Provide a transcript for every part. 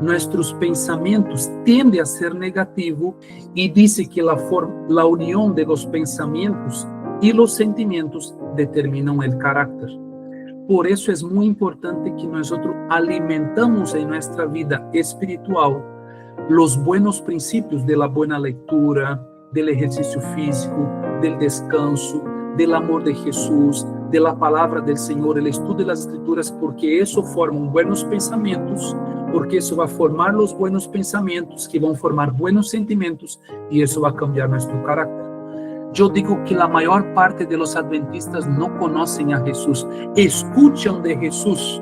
nuestros pensamientos tienden a ser negativos y dice que la unión de los pensamientos y los sentimientos determinan el carácter. Por eso es muy importante que nosotros alimentamos en nuestra vida espiritual los buenos principios de la buena lectura, del ejercicio físico, del descanso, del amor de Jesús, de la palabra del Señor, el estudio de las Escrituras, porque eso forma buenos pensamientos, porque eso va a formar los buenos pensamientos que van a formar buenos sentimientos y eso va a cambiar nuestro carácter. Yo digo que la mayor parte de los adventistas no conocen a Jesús, escuchan de Jesús,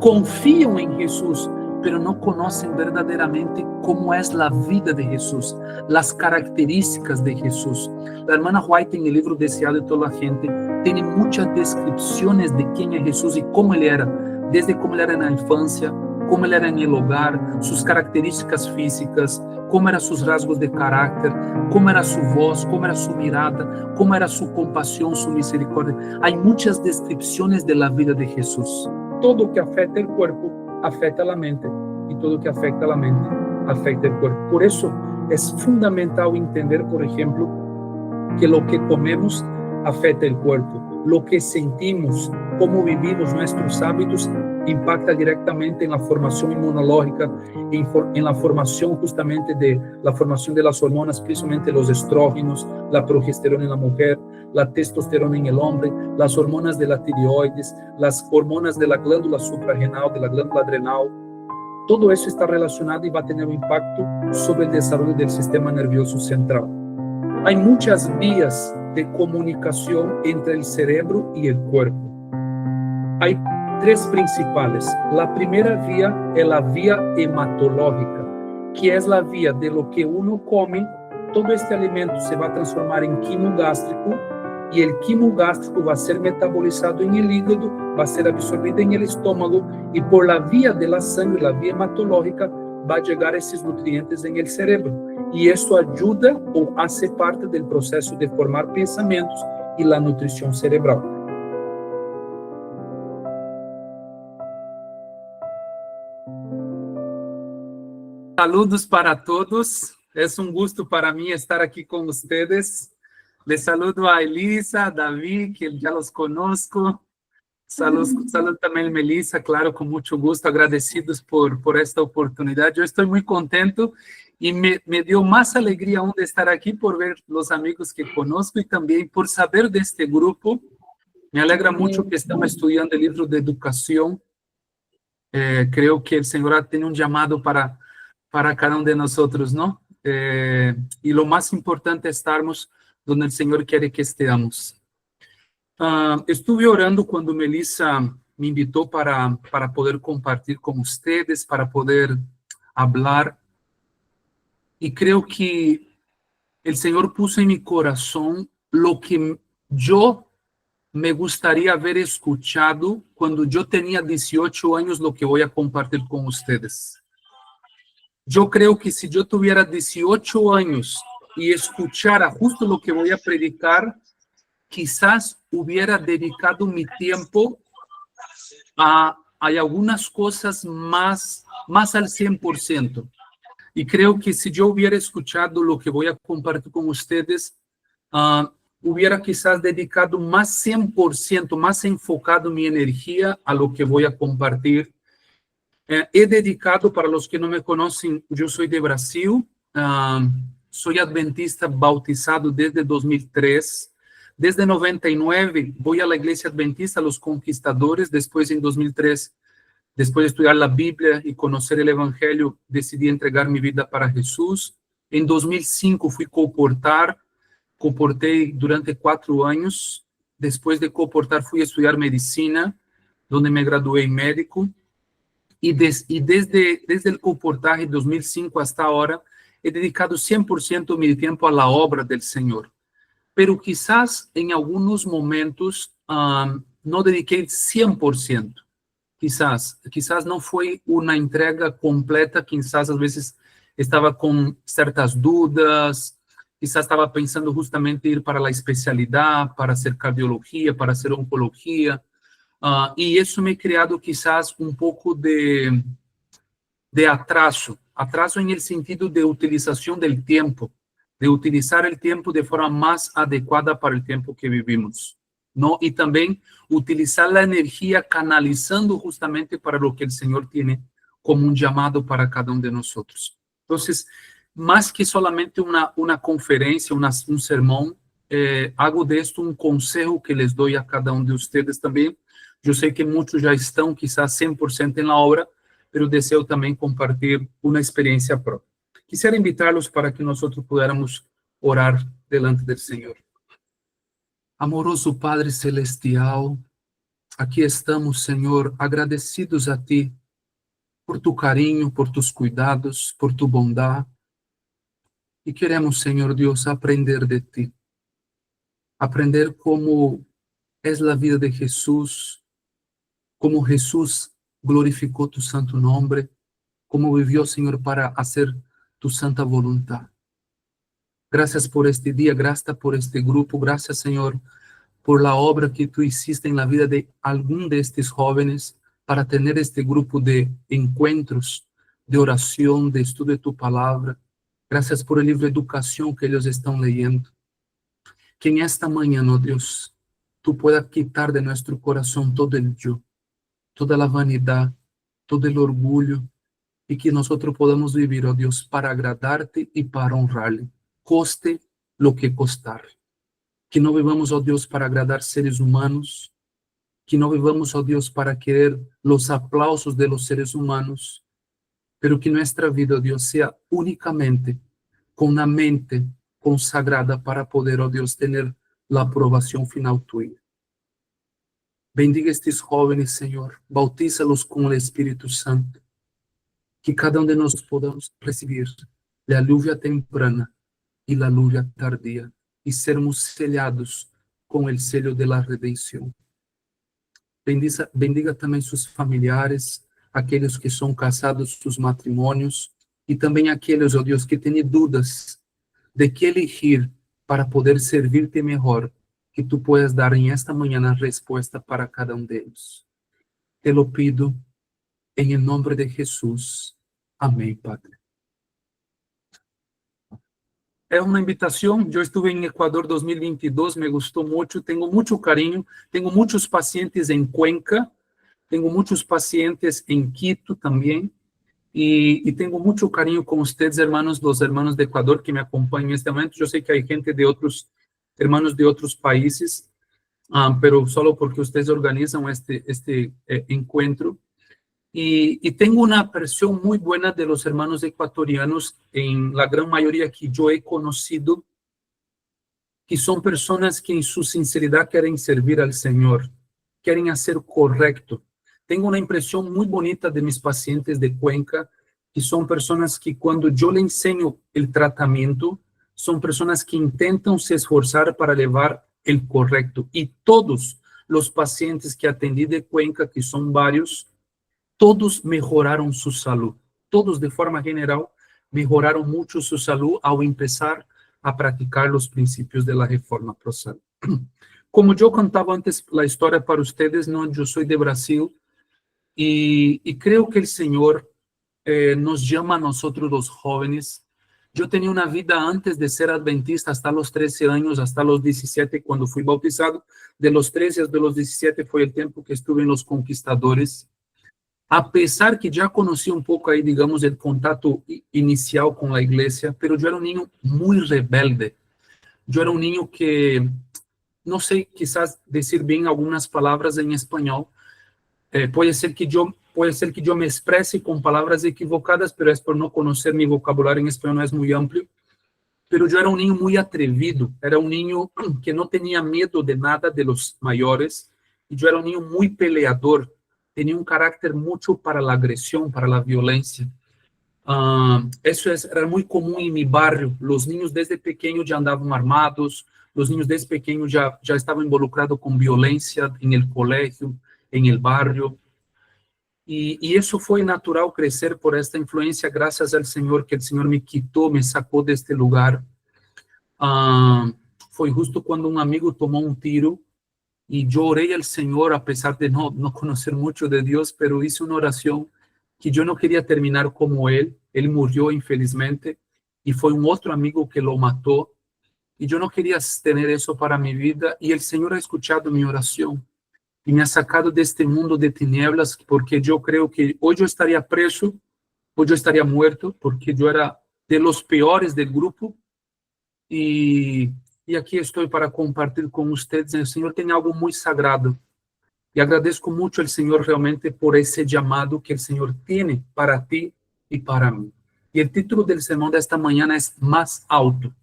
confían en Jesús, pero no conocen verdaderamente cómo es la vida de Jesús, las características de Jesús. La hermana White en el libro Deseado de toda la gente tiene muchas descripciones de quién es Jesús y cómo él era, desde cómo él era en la infancia, cómo él era en el hogar, sus características físicas, cómo eran sus rasgos de carácter, cómo era su voz, cómo era su mirada, cómo era su compasión, su misericordia. Hay muchas descripciones de la vida de Jesús. Todo que afecta el cuerpo afecta la mente y todo que afecta la mente afecta el cuerpo. Por eso es fundamental entender, por ejemplo, que lo que comemos afecta el cuerpo, lo que sentimos, cómo vivimos nuestros hábitos impacta directamente en la formación inmunológica, en la formación justamente de la formación de las hormonas, principalmente los estrógenos, la progesterona en la mujer, la testosterona en el hombre, las hormonas de la tiroides, las hormonas de la glándula suprarrenal, de la glándula adrenal. Todo eso está relacionado y va a tener un impacto sobre el desarrollo del sistema nervioso central. Hay muchas vías de comunicación entre el cerebro y el cuerpo. Hay tres principales. La primera vía es la vía hematológica, que es la vía de lo que uno come. Todo este alimento se va a transformar en quimo gástrico y el quimo gástrico va a ser metabolizado en el hígado, va a ser absorbido en el estómago y por la vía de la sangre, la vía hematológica, va a llegar esos nutrientes en el cerebro. Y esto ayuda o hace parte del proceso de formar pensamientos y la nutrición cerebral. Saludos para todos. Es un gusto para mí estar aquí con ustedes. Les saludo a Elisa, a David, que ya los conozco. Saludos también a Melissa, claro, con mucho gusto, agradecidos por esta oportunidad. Yo estoy muy contento y me dio más alegría aún de estar aquí por ver los amigos que conozco y también por saber de este grupo. Me alegra mucho que estamos estudiando el libro de educación. Creo que el Señor tiene un llamado para cada uno de nosotros, ¿no? Y lo más importante es estarmos donde el Señor quiere que estemos. Estuve orando cuando Melissa me invitó para poder compartir con ustedes, para poder hablar. Y creo que el Señor puso en mi corazón lo que yo me gustaría haber escuchado cuando yo tenía 18 años, lo que voy a compartir con ustedes. Yo creo que si yo tuviera 18 años y escuchara justo lo que voy a predicar, quizás hubiera dedicado mi tiempo a algunas cosas más al 100%. Y creo que si yo hubiera escuchado lo que voy a compartir con ustedes, hubiera quizás dedicado más 100%, más enfocado mi energía a lo que voy a compartir. He dedicado, para los que no me conocen, yo soy de Brasil, soy adventista bautizado desde 2003. Desde 99 voy a la iglesia adventista, Los Conquistadores. Después, en 2003, después de estudiar la Biblia y conocer el Evangelio, decidí entregar mi vida para Jesús. En 2005 fui coporté durante 4 años. Después de coportar fui a estudiar medicina, donde me gradué en médico. Y desde el coportaje de 2005 hasta ahora, he dedicado 100% mi tiempo a la obra del Señor. Pero quizás en algunos momentos no dediqué 100%. Quizás no fue una entrega completa, quizás a veces estaba con ciertas dudas, quizás estaba pensando justamente ir para la especialidad, para hacer cardiología, para hacer oncología, y eso me ha creado quizás un poco de de atraso, atraso en el sentido de utilización del tiempo, de utilizar el tiempo de forma más adecuada para el tiempo que vivimos, ¿no? Y también utilizar la energía canalizando justamente para lo que el Señor tiene como un llamado para cada uno de nosotros. Entonces, más que solamente una conferencia, un sermón, hago de esto un consejo que les doy a cada uno de ustedes también. Yo sé que muchos ya están quizás 100% en la obra, pero deseo también compartir una experiencia propia. Quisiera invitarlos para que nosotros pudiéramos orar delante del Señor. Amoroso Padre Celestial, aquí estamos, Señor, agradecidos a ti por tu cariño, por tus cuidados, por tu bondad. Y queremos, Señor Dios, aprender de ti. Aprender cómo es la vida de Jesús, cómo Jesús glorificó tu santo nombre, cómo vivió, Señor, para hacer tu santa voluntad. Gracias por este día, gracias por este grupo, gracias, Señor, por la obra que tú hiciste en la vida de algún de estos jóvenes para tener este grupo de encuentros, de oración, de estudio de tu palabra. Gracias por el libro de educación que ellos están leyendo. Que en esta mañana, oh Dios, tú puedas quitar de nuestro corazón todo el yo, toda la vanidad, todo el orgullo, y que nosotros podamos vivir, oh Dios, para agradarte y para honrarle, coste lo que costar. Que no vivamos, oh Dios, para agradar seres humanos, que no vivamos, oh Dios, para querer los aplausos de los seres humanos, pero que nuestra vida, oh Dios, sea únicamente con una mente consagrada para poder, oh Dios, tener la aprobación final tuya. Bendiga estes jóvenes, Señor, bautízalos con el Espíritu Santo, que cada uno de nosotros podamos recibir la lluvia temprana y la lluvia tardía, y sermos sellados con el sello de la redención. Bendiga también sus familiares, aquellos que son casados, sus matrimonios, y también aquellos, oh Dios, que tienen dudas de qué elegir para poder servirte mejor, que tú puedas dar en esta mañana respuesta para cada uno de ellos. Te lo pido en el nombre de Jesús. Amén, Padre. Es una invitación. Yo estuve en Ecuador 2022, me gustó mucho, tengo mucho cariño, tengo muchos pacientes en Cuenca, tengo muchos pacientes en Quito también, y tengo mucho cariño con ustedes, hermanos, los hermanos de Ecuador que me acompañan en este momento. Yo sé que hay gente de otros, hermanos de otros países, pero solo porque ustedes organizan este encuentro. Y tengo una versión muy buena de los hermanos ecuatorianos, en la gran mayoría que yo he conocido, que son personas que en su sinceridad quieren servir al Señor, quieren hacer correcto. Tengo una impresión muy bonita de mis pacientes de Cuenca, que son personas que cuando yo le enseño el tratamiento, son personas que intentan se esforzar para llevar el correcto. Y todos los pacientes que atendí de Cuenca, que son varios, todos mejoraron su salud. Todos, de forma general, mejoraron mucho su salud al empezar a practicar los principios de la reforma procesal. Como yo contaba antes la historia para ustedes, ¿no? Yo soy de Brasil y creo que el Señor nos llama a nosotros los jóvenes. Yo tenía una vida antes de ser adventista hasta los 13 años, hasta los 17 cuando fui bautizado. De los 13 hasta los 17 fue el tiempo que estuve en los Conquistadores. A pesar que ya conocí un poco ahí, digamos, el contacto inicial con la iglesia, pero yo era un niño muy rebelde. Yo era un niño que, no sé, quizás decir bien algunas palabras en español. Puede ser que yo me exprese con palabras equivocadas, pero es por no conocer mi vocabulario en español, no es muy amplio. Pero yo era un niño muy atrevido, era un niño que no tenía miedo de nada de los mayores, y yo era un niño muy peleador, tenía un carácter mucho para la agresión, para la violencia. Era muy común en mi barrio. Los niños desde pequeños ya andaban armados, los niños desde pequeños ya estaban involucrados con violencia en el colegio, en el barrio. Y eso fue natural crecer por esta influencia, gracias al Señor, que el Señor me quitó, me sacó de este lugar. Fue justo cuando un amigo tomó un tiro y yo oré al Señor, a pesar de no conocer mucho de Dios, pero hice una oración que yo no quería terminar como él murió infelizmente y fue un otro amigo que lo mató y yo no quería tener eso para mi vida y el Señor ha escuchado mi oración y me ha sacado de este mundo de tinieblas porque yo creo que hoy yo estaría preso, hoy yo estaría muerto porque yo era de los peores del grupo y, y aquí estoy para compartir con ustedes. El Señor tiene algo muy sagrado y agradezco mucho al Señor realmente por ese llamado que el Señor tiene para ti y para mí. Y el título del sermón de esta mañana es Más Alto,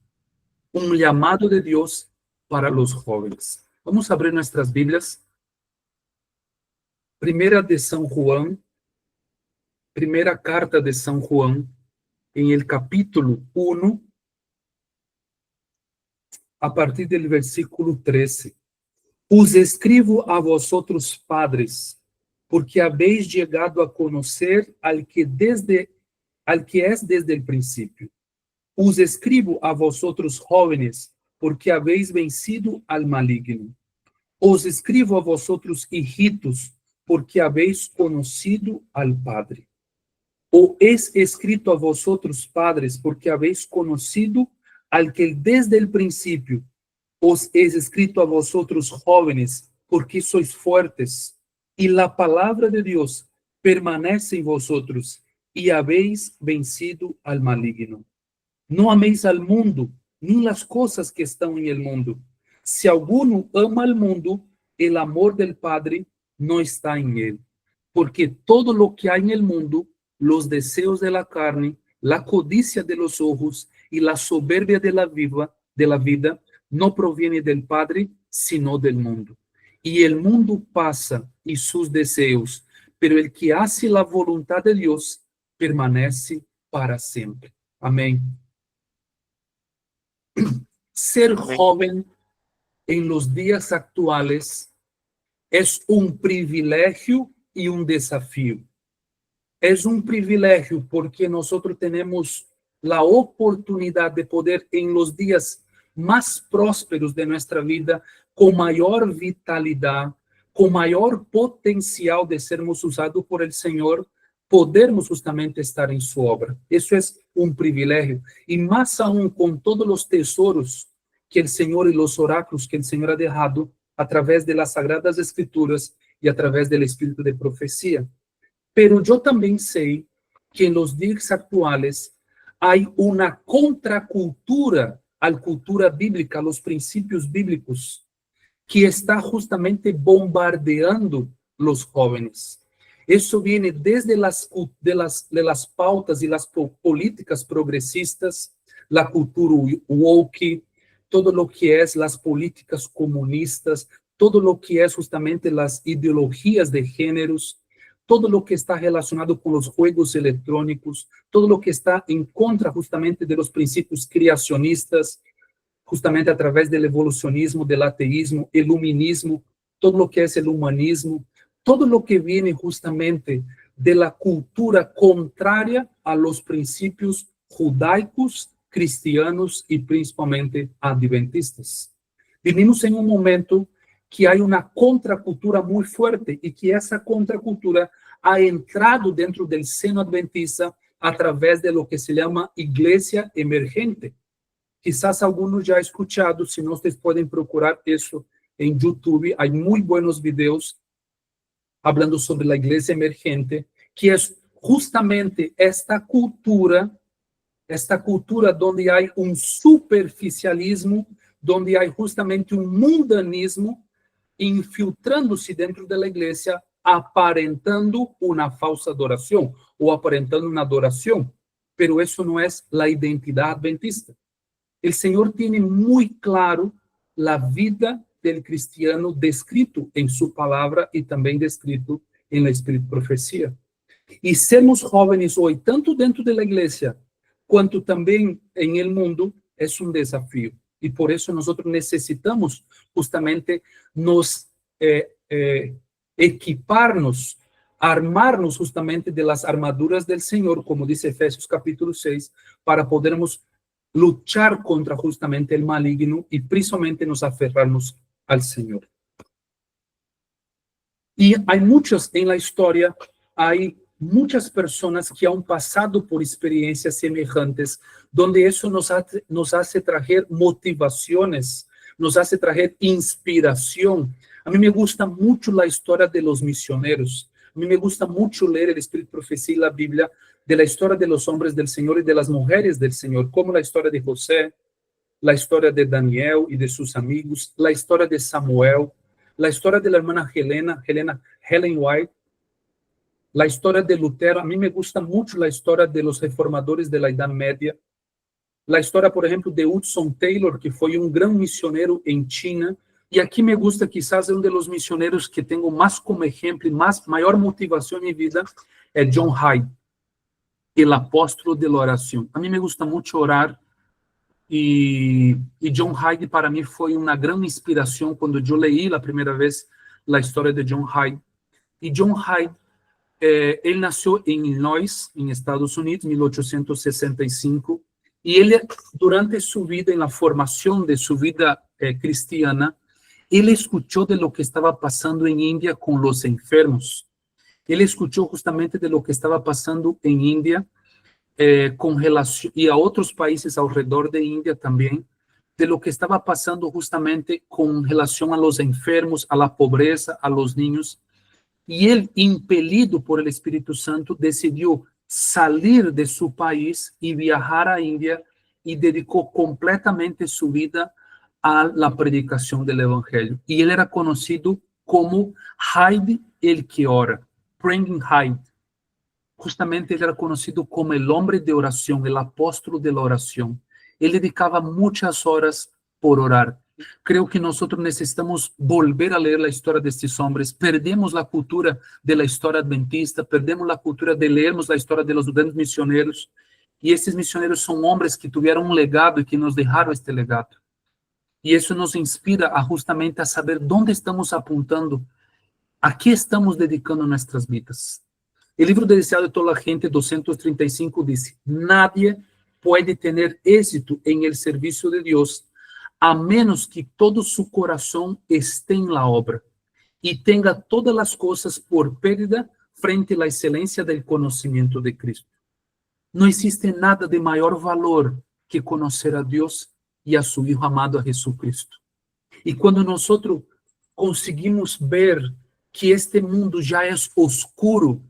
un llamado de Dios para los jóvenes. Vamos a abrir nuestras Biblias. Primera de San Juan, primera carta de San Juan, en el capítulo 1, a partir del versículo 13. Os escribo a vosotros padres, porque habéis llegado a conocer al que es desde el principio. Os escribo a vosotros jóvenes, porque habéis vencido al maligno. Os escribo a vosotros hijitos, porque habéis conocido al Padre. O es escrito a vosotros padres, porque habéis conocido al que desde el principio. Os es escrito a vosotros jóvenes, porque sois fuertes, y la palabra de Dios permanece en vosotros, y habéis vencido al maligno. No améis al mundo, ni las cosas que están en el mundo. Si alguno ama al mundo, el amor del Padre no está en él. Porque todo lo que hay en el mundo, los deseos de la carne, la codicia de los ojos y la soberbia de la vida, no proviene del Padre, sino del mundo. Y el mundo pasa y sus deseos, pero el que hace la voluntad de Dios permanece para siempre. Amén. Ser joven en los días actuales es un privilegio y un desafío. Es un privilegio porque nosotros tenemos la oportunidad de poder en los días más prósperos de nuestra vida, con mayor vitalidad, con mayor potencial de sermos usados por el Señor, podermos justamente estar en su obra. Eso es un privilegio. Y más aún con todos los tesoros que el Señor y los oráculos que el Señor ha dejado a través de las Sagradas Escrituras y a través del Espíritu de profecía. Pero yo también sé que en los días actuales hay una contracultura a la cultura bíblica, a los principios bíblicos, que está justamente bombardeando los jóvenes. Eso viene desde de las pautas y las políticas progresistas, la cultura woke, todo lo que es las políticas comunistas, todo lo que es justamente las ideologías de géneros, todo lo que está relacionado con los juegos electrónicos, todo lo que está en contra justamente de los principios creacionistas, justamente a través del evolucionismo, del ateísmo, iluminismo, todo lo que es el humanismo, todo lo que viene justamente de la cultura contraria a los principios judaicos, cristianos y principalmente adventistas. Vivimos en un momento que hay una contracultura muy fuerte y que esa contracultura ha entrado dentro del seno adventista a través de lo que se llama iglesia emergente. Quizás algunos ya han escuchado, si no, ustedes pueden procurar eso en YouTube. Hay muy buenos videos hablando sobre la iglesia emergente, que es justamente esta cultura donde hay un superficialismo, donde hay justamente un mundanismo infiltrando-se dentro da igreja, aparentando uma falsa adoração ou aparentando uma adoração, pero isso não é a identidade adventista. O Senhor tem muito claro a vida do cristiano descrito em sua palavra e também descrito em Espírito Profecia. E sermos jovens hoje, tanto dentro da igreja, quanto também em el mundo, é um desafio. E por isso nós necessitamos justamente nos equiparnos, armarnos justamente de las armaduras del Señor, como dice Efesios capítulo 6, para podermos luchar contra justamente el maligno y principalmente nos aferrarnos al Señor. Y hay muchos en la historia, hay muchas personas que han pasado por experiencias semejantes, donde eso nos hace traer motivaciones, nos hace traer inspiración. A mí me gusta mucho la historia de los misioneros. A mí me gusta mucho leer el Espíritu Profecía y la Biblia, de la historia de los hombres del Señor y de las mujeres del Señor, como la historia de José, la historia de Daniel y de sus amigos, la historia de Samuel, la historia de la hermana Helen White, la historia de Lutero. A mí me gusta mucho la historia de los reformadores de la Edad Media, la historia, por ejemplo, de Hudson Taylor, que fue un gran misionero en China. Y aquí me gusta, quizás uno de los misioneros que tengo más como ejemplo y mayor motivación en mi vida, es John Hyde, el apóstol de la oración. A mí me gusta mucho orar, y John Hyde para mí fue una gran inspiración cuando yo leí la primera vez la historia de John Hyde. Y John Hyde, él nació en Illinois, en Estados Unidos, en 1865, y él, durante su vida, en la formación de su vida cristiana, él escuchó de lo que estaba pasando en India con los enfermos. Él escuchó justamente de lo que estaba pasando en India con relación, y a otros países alrededor de India también, de lo que estaba pasando justamente con relación a los enfermos, a la pobreza, a los niños. Y él, impelido por el Espíritu Santo, decidió salir de su país y viajar a India, y dedicó completamente su vida a la predicación del Evangelio. Y él era conocido como Hyde el que ora, Praying Hyde. Justamente él era conocido como el hombre de oración, el apóstol de la oración. Él dedicaba muchas horas por orar. Creo que nosotros necesitamos volver a leer la historia de estos hombres. Perdemos la cultura de la historia adventista, perdemos la cultura de leermos la historia de los grandes misioneros. Y estos misioneros son hombres que tuvieron un legado y que nos dejaron este legado. Y eso nos inspira a justamente a saber dónde estamos apuntando, a qué estamos dedicando nuestras vidas. El libro de Deseado de toda la gente, 235, dice: nadie puede tener éxito en el servicio de Dios a menos que todo su corazón esté en la obra y tenga todas las cosas por pérdida frente a la excelencia del conocimiento de Cristo. No existe nada de mayor valor que conocer a Dios y a su Hijo amado, a Jesucristo. Y cuando nosotros conseguimos ver que este mundo ya es oscuro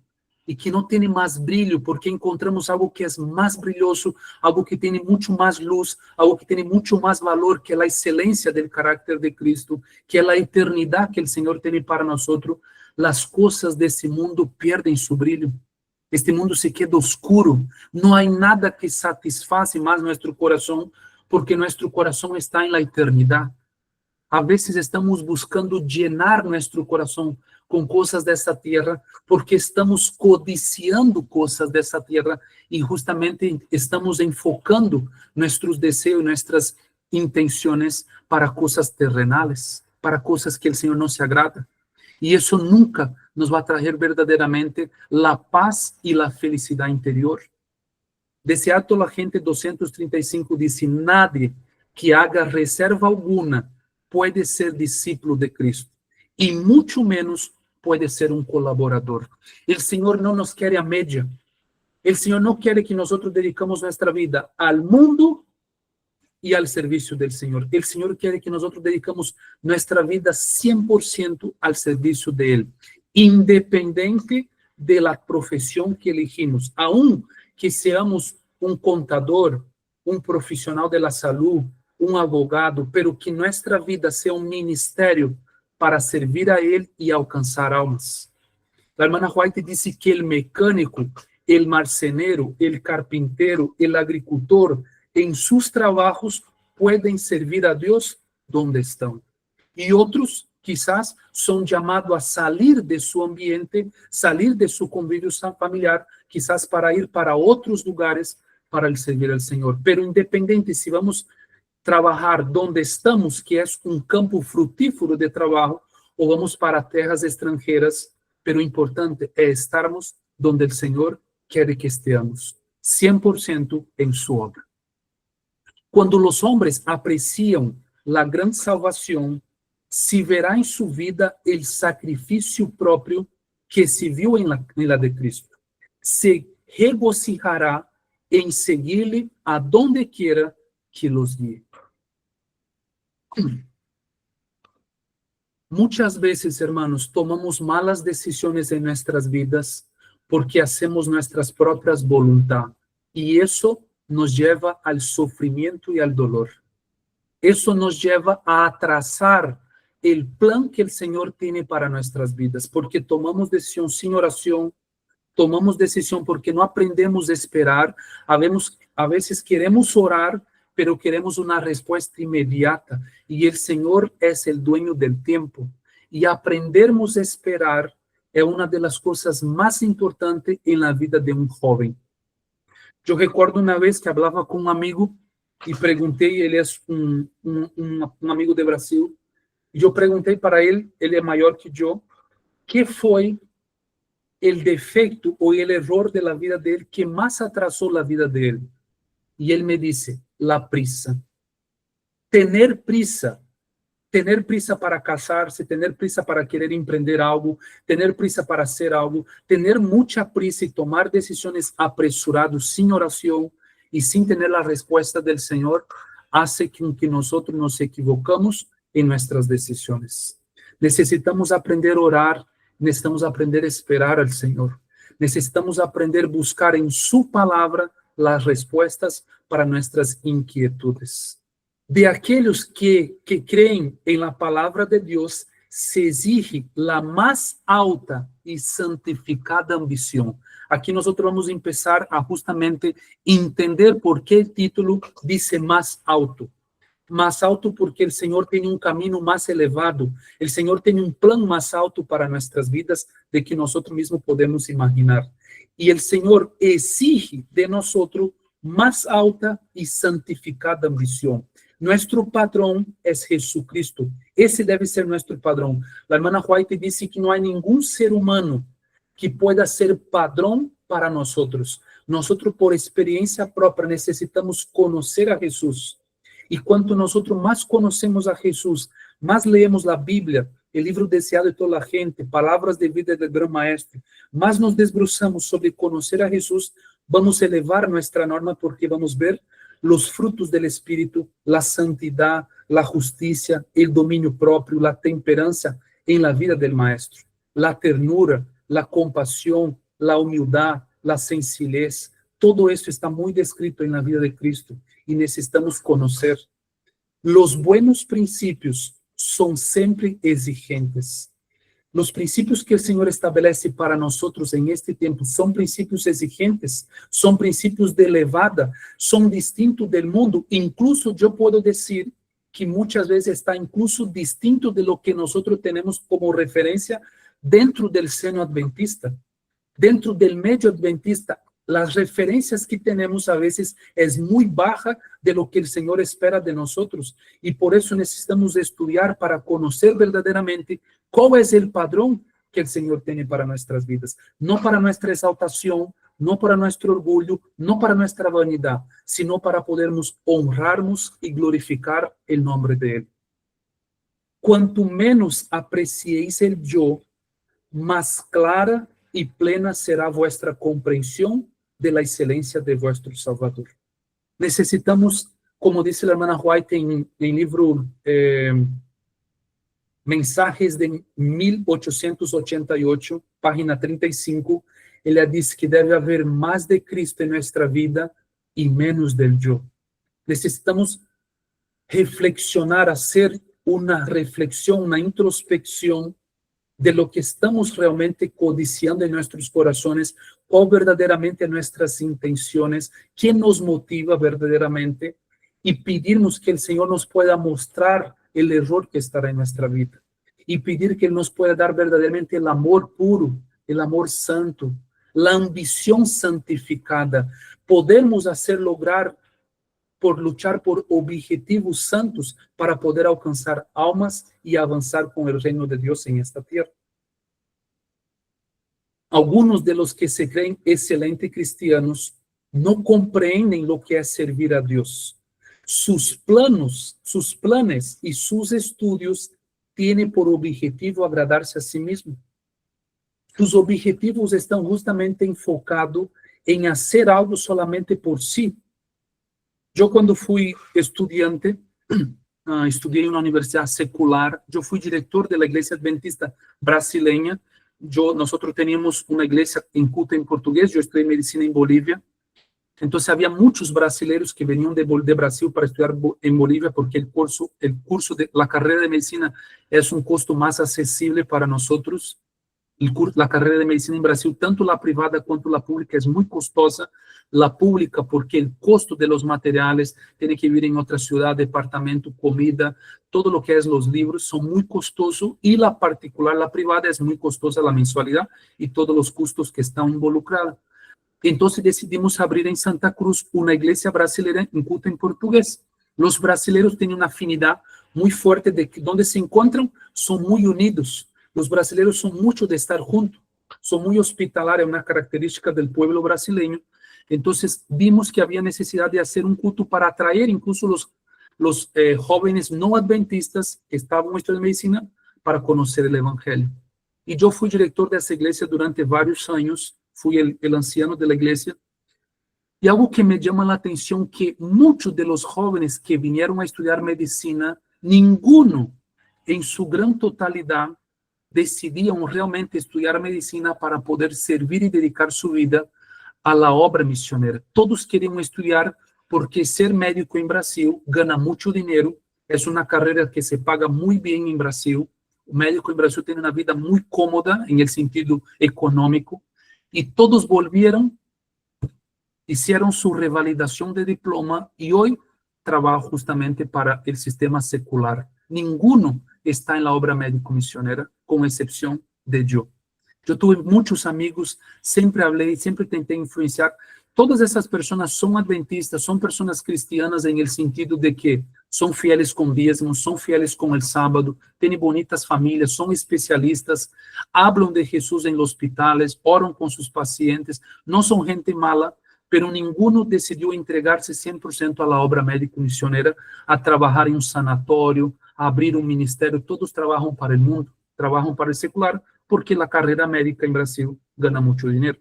y que no tiene más brillo, porque encontramos algo que es más brilloso, algo que tiene mucho más luz, algo que tiene mucho más valor, que es la excelencia del carácter de Cristo, que es la eternidad que el Señor tiene para nosotros, las cosas de este mundo pierden su brillo. Este mundo se queda oscuro, no hay nada que satisface más nuestro corazón, porque nuestro corazón está en la eternidad. A veces estamos buscando llenar nuestro corazón con cosas de esta tierra, porque estamos codiciando cosas de esta tierra y justamente estamos enfocando nuestros deseos, nuestras intenciones para cosas terrenales, para cosas que el Señor no se agrada. Y eso nunca nos va a traer verdaderamente la paz y la felicidad interior. Deseado toda la gente, 235, dice: nadie que haga reserva alguna puede ser discípulo de Cristo, y mucho menos puede ser un colaborador. El Señor no nos quiere a media. El Señor no quiere que nosotros dedicamos nuestra vida al mundo y al servicio del Señor. El Señor quiere que nosotros dedicamos nuestra vida 100% al servicio de Él, independiente de la profesión que elegimos, aun que seamos un contador, un profesional de la salud, un abogado, pero que nuestra vida sea un ministerio para servir a Él y alcanzar almas. La hermana White dice que el mecánico, el marcenero, el carpintero, el agricultor, en sus trabajos pueden servir a Dios donde están. Y otros quizás son llamados a salir de su ambiente, salir de su convivio familiar, quizás para ir para otros lugares para el servir al Señor. Pero independiente si vamos trabajar donde estamos, que es un campo frutífero de trabajo, o vamos para tierras extranjeras, pero importante es estarmos donde el Señor quiere que estemos, 100% en su obra. Cuando los hombres aprecian la gran salvación, se verá en su vida el sacrificio propio que se vio en la de Cristo. se regocijará en seguirle a donde quiera que los guíe. Muchas veces, hermanos, tomamos malas decisiones en nuestras vidas porque hacemos nuestras propias voluntades y eso nos lleva al sufrimiento y al dolor. Eso nos lleva a atrasar el plan que el Señor tiene para nuestras vidas porque tomamos decisión sin oración, tomamos decisión porque no aprendemos a esperar. A veces queremos orar, pero queremos una respuesta inmediata. Y el Señor es el dueño del tiempo. Y aprendernos a esperar es una de las cosas más importantes en la vida de un joven. Yo recuerdo una vez que hablaba con un amigo y pregunté, él es un amigo de Brasil, y yo pregunté para él es mayor que yo, ¿qué fue el defecto o el error de la vida de él que más atrasó la vida de él? Y él me dice, la prisa. Tener prisa para casarse, tener prisa para querer emprender algo, tener prisa para hacer algo, tener mucha prisa y tomar decisiones apresuradas, sin oración y sin tener la respuesta del Señor, hace que nosotros nos equivocamos en nuestras decisiones. Necesitamos aprender a orar, necesitamos aprender a esperar al Señor. Necesitamos aprender a buscar en su palabra las respuestas para nuestras inquietudes. De aquellos que creen en la palabra de Dios, se exige la más alta y santificada ambición. Aquí nosotros vamos a empezar a justamente entender por qué el título dice más alto. Más alto porque el Señor tiene un camino más elevado. El Señor tiene un plan más alto para nuestras vidas de que nosotros mismos podemos imaginar. Y el Señor exige de nosotros más alta y santificada ambición. Nuestro patrón es Jesucristo. Ese debe ser nuestro padrón. La hermana White dice que no hay ningún ser humano que pueda ser padrón para nosotros. Nosotros, por experiencia propia, necesitamos conocer a Jesús. Y cuanto nosotros más conocemos a Jesús, más leemos la Biblia, el libro deseado de toda la gente, palabras de vida del gran maestro, más nos desbrozamos sobre conocer a Jesús, vamos a elevar nuestra norma porque vamos a ver los frutos del Espíritu, la santidad, la justicia, el dominio propio, la temperancia en la vida del Maestro, la ternura, la compasión, la humildad, la sencillez. Todo esto está muy descrito en la vida de Cristo y necesitamos conocer. Los buenos principios son siempre exigentes. Los principios que el Señor establece para nosotros en este tiempo son principios exigentes, son principios de elevada, son distintos del mundo. Incluso yo puedo decir que muchas veces está incluso distinto de lo que nosotros tenemos como referencia dentro del seno adventista, dentro del medio adventista. Las referencias que tenemos a veces es muy baja de lo que el Señor espera de nosotros. Y por eso necesitamos estudiar para conocer verdaderamente cuál es el padrón que el Señor tiene para nuestras vidas. No para nuestra exaltación, no para nuestro orgullo, no para nuestra vanidad, sino para podernos honrarnos y glorificar el nombre de Él. Cuanto menos apreciéis el yo, más clara y plena será vuestra comprensión de la excelencia de vuestro Salvador. Necesitamos, como dice la hermana White en el libro Mensajes de 1888, página 35, ella dice que debe haber más de Cristo en nuestra vida y menos del yo. Necesitamos reflexionar, hacer una reflexión, una introspección de lo que estamos realmente codiciando en nuestros corazones, cuál verdaderamente nuestras intenciones, qué nos motiva verdaderamente, y pedirnos que el Señor nos pueda mostrar el error que estará en nuestra vida, y pedir que Él nos pueda dar verdaderamente el amor puro, el amor santo, la ambición santificada. Podemos hacer lograr por luchar por objetivos santos para poder alcanzar almas y avanzar con el reino de Dios en esta tierra. Algunos de los que se creen excelentes cristianos no comprenden lo que es servir a Dios. Sus planes y sus estudios tienen por objetivo agradarse a sí mismo. tus objetivos están justamente enfocados en hacer algo solamente por sí. Yo cuando fui estudiante, estudié en una universidad secular, yo fui director de la Iglesia Adventista brasileña, nosotros teníamos una iglesia en culto en portugués, yo estudié medicina en Bolivia, entonces había muchos brasileños que venían de Brasil para estudiar en Bolivia porque el curso de la carrera de medicina es un costo más accesible para nosotros. La carrera de medicina en Brasil, tanto la privada cuanto la pública, es muy costosa. La pública porque el costo de los materiales, tiene que vivir en otra ciudad, departamento, comida, todo lo que es los libros son muy costosos, y la particular, la privada, es muy costosa la mensualidad y todos los costos que están involucrados. Entonces decidimos abrir en Santa Cruz una iglesia brasileña en culto en portugués. Los brasileños tienen una afinidad muy fuerte de que donde se encuentran son muy unidos. Los brasileños son mucho de estar juntos, son muy hospitalarios, una característica del pueblo brasileño. Entonces vimos que había necesidad de hacer un culto para atraer incluso los jóvenes no adventistas que estaban estudiando medicina para conocer el evangelio. Y yo fui director de esa iglesia durante varios años, fui el anciano de la iglesia. Y algo que me llama la atención, que muchos de los jóvenes que vinieron a estudiar medicina, ninguno en su gran totalidad decidían realmente estudiar medicina para poder servir y dedicar su vida a la obra misionera. Todos querían estudiar porque ser médico en Brasil gana mucho dinero, es una carrera que se paga muy bien en Brasil. O médico en Brasil tiene una vida muy cómoda en el sentido económico, y todos volvieron, hicieron su revalidación de diploma y hoy trabajan justamente para el sistema secular. Ninguno está en la obra médico-misionera, con excepción de yo. Yo tuve muchos amigos, siempre hablé, siempre intenté influenciar. Todas esas personas son adventistas, son personas cristianas en el sentido de que son fieles con diezmos, son fieles con el sábado, tienen bonitas familias, son especialistas, hablan de Jesús en los hospitales, oran con sus pacientes, no son gente mala, pero ninguno decidió entregarse 100% a la obra médico-misionera, a trabajar en un sanatorio, a abrir un ministerio. Todos trabajan para el mundo, trabajan para el secular, porque la carrera médica en Brasil gana mucho dinero.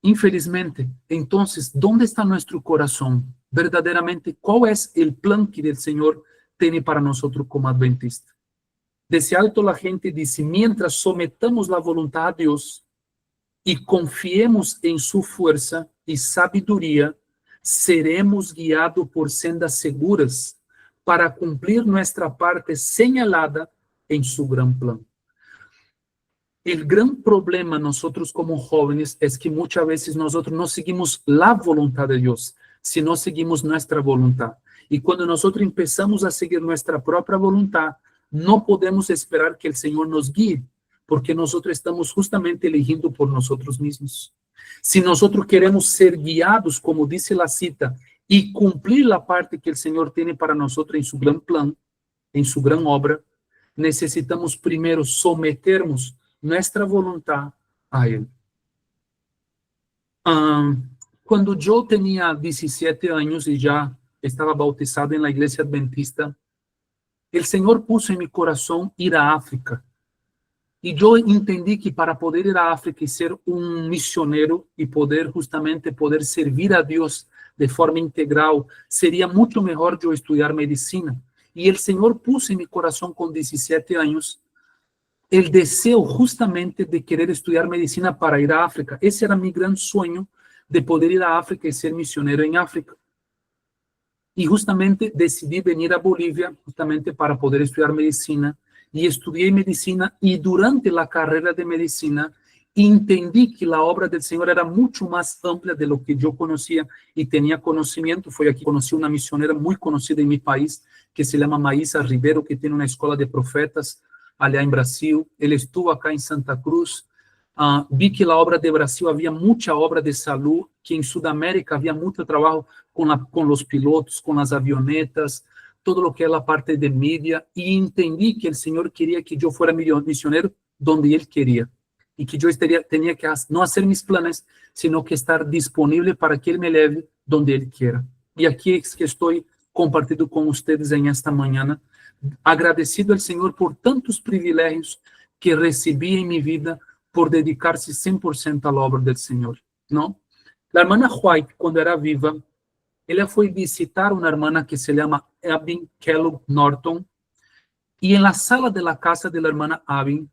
Infelizmente, entonces, ¿dónde está nuestro corazón? Verdaderamente, ¿cuál es el plan que el Señor tiene para nosotros como adventistas? Desde alto la gente dice, mientras sometamos la voluntad a Dios y confiemos en su fuerza y sabiduría, seremos guiados por sendas seguras para cumplir nuestra parte señalada en su gran plan. El gran problema nosotros como jóvenes es que muchas veces nosotros no seguimos la voluntad de Dios, sino seguimos nuestra voluntad. Y cuando nosotros empezamos a seguir nuestra propia voluntad, no podemos esperar que el Señor nos guíe, porque nosotros estamos justamente eligiendo por nosotros mismos. Si nosotros queremos ser guiados, como dice la cita, y cumplir la parte que el Señor tiene para nosotros en su gran plan, en su gran obra, necesitamos primero someternos nuestra voluntad a Él. Cuando yo tenía 17 años y ya estaba bautizado en la iglesia adventista, el Señor puso en mi corazón ir a África. Y yo entendí que para poder ir a África y ser un misionero y poder servir a Dios de forma integral, sería mucho mejor yo estudiar medicina. Y el Señor puso en mi corazón con 17 años el deseo justamente de querer estudiar medicina para ir a África. Ese era mi gran sueño, de poder ir a África y ser misionero en África. Y justamente decidí venir a Bolivia justamente para poder estudiar medicina, y estudié medicina, y durante la carrera de medicina entendí que la obra del Señor era mucho más amplia de lo que yo conocía y tenía conocimiento. Fue aquí que conocí una misionera muy conocida en mi país, que se llama Maísa Ribeiro, que tiene una escuela de profetas allá en Brasil. Él estuvo acá en Santa Cruz. Vi que la obra de Brasil había mucha obra de salud, que en Sudamérica había mucho trabajo con los pilotos, con las avionetas, todo lo que es la parte de media, y entendí que el Señor quería que yo fuera misionero donde Él quería, y que yo tenía que no hacer mis planes, sino que estar disponible para que Él me lleve donde Él quiera. Y aquí es que estoy compartiendo con ustedes en esta mañana, agradecido al Señor por tantos privilegios que recibí en mi vida por dedicar-se 100% à obra do Senhor, não? A irmã White, quando era viva, ela foi visitar uma irmã que se chama Abby Kellogg Norton, e na sala da casa da irmã Abby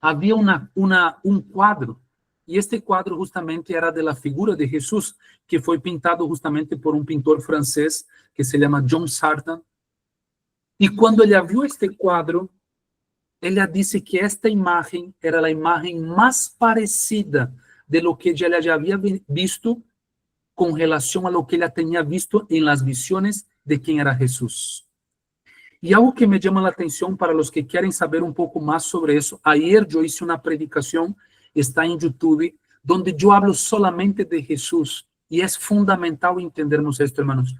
havia um quadro, e este quadro justamente era da figura de Jesus, que foi pintado justamente por um pintor francês que se chama John Sarton. E quando ela viu este quadro, ela disse que esta imagem era a imagem mais parecida de lo que ela já havia visto com relação a lo que ela tinha visto em las visiones de quem era Jesus. E algo que me chama a atenção para os que querem saber um pouco mais sobre isso, ayer eu hice uma predicação, está em YouTube, onde eu hablo solamente de Jesus, e é fundamental entendermos isto, hermanos.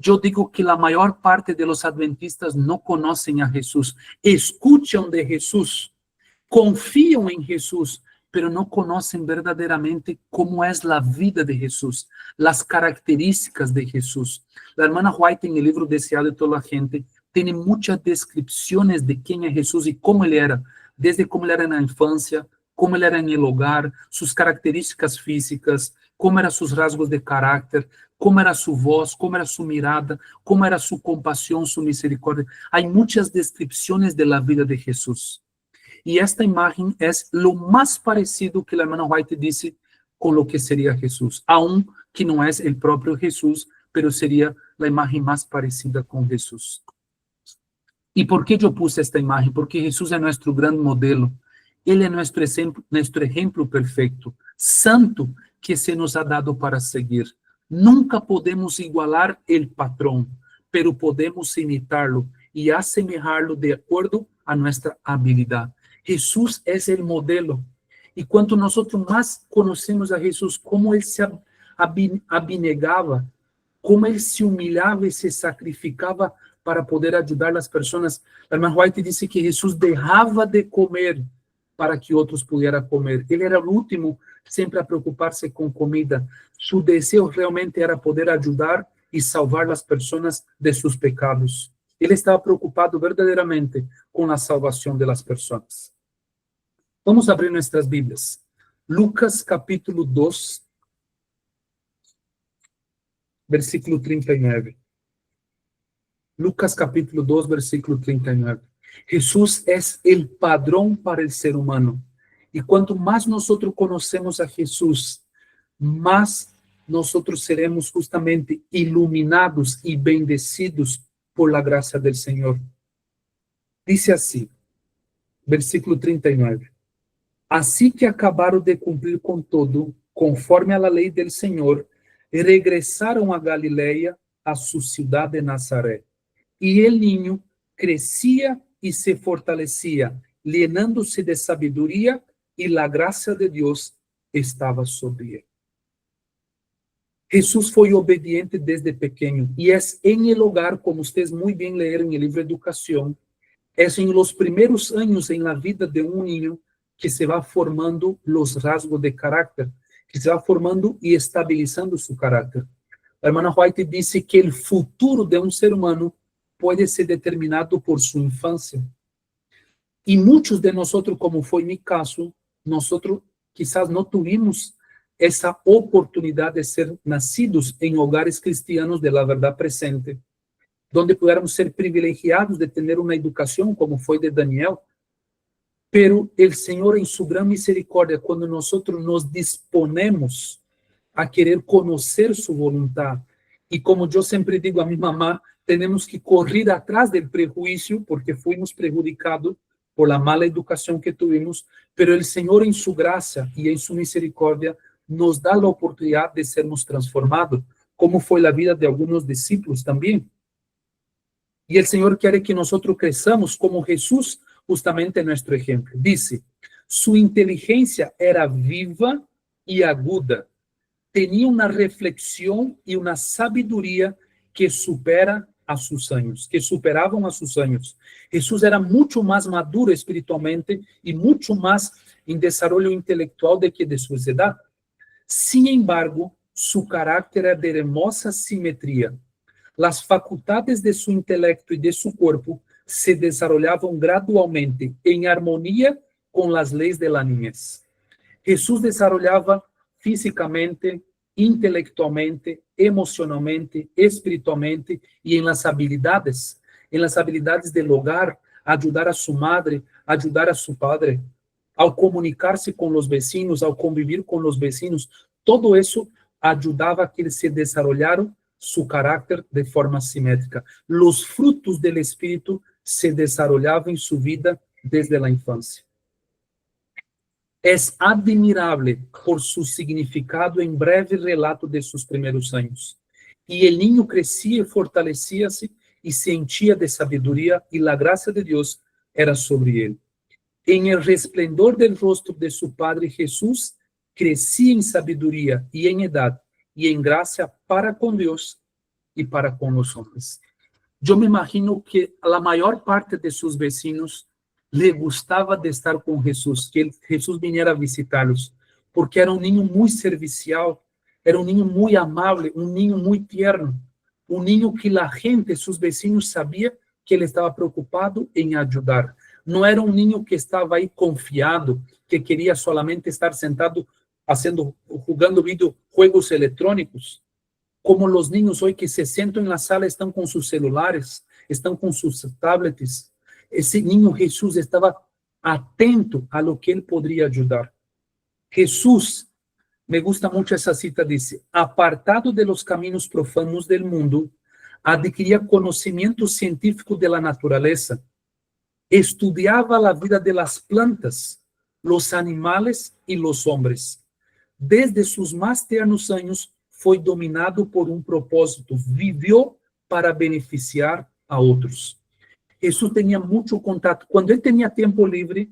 Eu digo que a maior parte de los adventistas não conhecem a Jesus, escutam de Jesus, confiam em Jesus, pero não conhecem verdadeiramente como é a vida de Jesus, as características de Jesus. A irmã White, em o livro Deseado de toda a gente, tem muitas descrições de quem é Jesus e como ele era, desde como ele era na infância, como ele era no hogar, suas características físicas, como eram seus rasgos de caráter, como era sua voz, como era sua mirada, como era sua compaixão, sua misericórdia. Há muitas descrições da vida de Jesus. E esta imagem é o mais parecido que a irmã White disse com o que seria Jesus. Aun que não é o próprio Jesus, pero seria a imagem mais parecida com Jesus. E por que eu pus esta imagem? Porque Jesus é nosso grande modelo. Ele é nosso exemplo perfeito, santo, que se nos ha dado para seguir. Nunca podemos igualar o patrão, pero podemos imitar-lo e assemelhar-lo de acordo a nossa habilidade. Jesus é o modelo. E quanto nós mais conhecemos a Jesus, como ele se abnegava, como ele se humilhava e se sacrificava para poder ajudar as pessoas. A irmã White disse que Jesus deixava de comer para que outros pudieran comer. Ele era o último sempre a preocupar-se com comida. Su desejo realmente era poder ajudar e salvar as pessoas de seus pecados. Ele estava preocupado verdadeiramente com a salvação das pessoas. Vamos abrir nossas Bíblias. Lucas capítulo 2, versículo 39. Lucas capítulo 2, versículo 39. Jesús es el padrón para el ser humano. Y cuanto más nosotros conocemos a Jesús, más nosotros seremos justamente iluminados y bendecidos por la gracia del Señor. Dice así, versículo 39. Así que acabaron de cumplir con todo, conforme a la ley del Señor, regresaron a Galileia, a su ciudad de Nazaret. Y el niño crecía y se fortalecía, llenándose de sabiduría, y la gracia de Dios estaba sobre él. Jesús foi obediente desde pequeño, y es en el hogar, como ustedes muy bien leyeron en el libro de Educación, es en los primeros años en la vida de un niño que se va formando los rasgos de carácter, que se va formando y estabilizando su carácter. La hermana White dice que el futuro de un ser humano puede ser determinado por su infancia. Y muchos de nosotros, como fue mi caso, nosotros quizás no tuvimos esa oportunidad de ser nacidos en hogares cristianos de la verdad presente, donde pudiéramos ser privilegiados de tener una educación como fue de Daniel. Pero el Señor, en su gran misericordia, cuando nosotros nos disponemos a querer conocer su voluntad, y como yo siempre digo a mi mamá, tenemos que correr atrás del prejuicio, porque fuimos perjudicados por la mala educación que tuvimos, pero el Señor en su gracia y en su misericordia nos da la oportunidad de sermos transformados, como fue la vida de algunos discípulos también. Y el Señor quiere que nosotros crezamos como Jesús, justamente nuestro ejemplo. Dice, su inteligencia era viva y aguda, tenía una reflexión y una sabiduría que superaban a sus años. Jesús era mucho más maduro espiritualmente y mucho más en desarrollo intelectual de que de su edad. Sin embargo, su carácter era de hermosa simetría. Las facultades de su intelecto y de su cuerpo se desarrollaban gradualmente en armonía con las leyes de la niñez. Jesús desarrollaba físicamente, intelectualmente, emocionalmente, espiritualmente y en las habilidades del hogar, ayudar a su madre, ayudar a su padre, al comunicarse con los vecinos, al convivir con los vecinos. Todo eso ayudaba a que él se desarrollara su carácter de forma simétrica. Los frutos del Espíritu se desarrollaban en su vida desde la infancia. Es admirable por su significado en breve relato de sus primeros años. Y el niño crecía y fortalecía-se y se henchía de sabiduría, y la gracia de Dios era sobre él. En el resplendor del rostro de su padre Jesús, crecía en sabiduría y en edad y en gracia para con Dios y para con los hombres. Yo me imagino que a la mayor parte de sus vecinos le gustaba de estar con Jesús, que Jesús viniera a visitarlos, porque era un niño muy servicial, era un niño muy amable, un niño muy tierno, un niño que la gente, sus vecinos, sabía que él estaba preocupado en ayudar. No era un niño que estaba ahí confiado, que quería solamente estar sentado jugando videojuegos electrónicos, como los niños hoy que se sentan en la sala, están con sus celulares, están con sus tablets. Ese niño Jesús estaba atento a lo que él podría ayudar. Jesús, me gusta mucho esa cita, dice, apartado de los caminos profanos del mundo, adquiría conocimiento científico de la naturaleza, estudiaba la vida de las plantas, los animales y los hombres. Desde sus más tiernos años fue dominado por un propósito, vivió para beneficiar a otros. Jesús tenía mucho contacto. Cuando él tenía tiempo libre,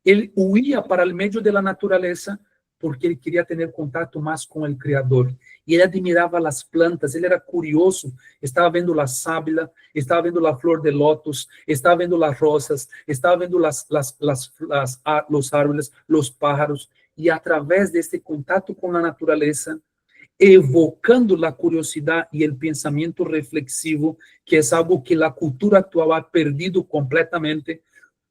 él huía para el medio de la naturaleza porque él quería tener contacto más con el Creador. Y él admiraba las plantas, él era curioso, estaba viendo la sábila, estaba viendo la flor de lotus, estaba viendo las rosas, estaba viendo los árboles, los pájaros, y a través de este contacto con la naturaleza, evocando la curiosidad y el pensamiento reflexivo, que es algo que la cultura actual ha perdido completamente.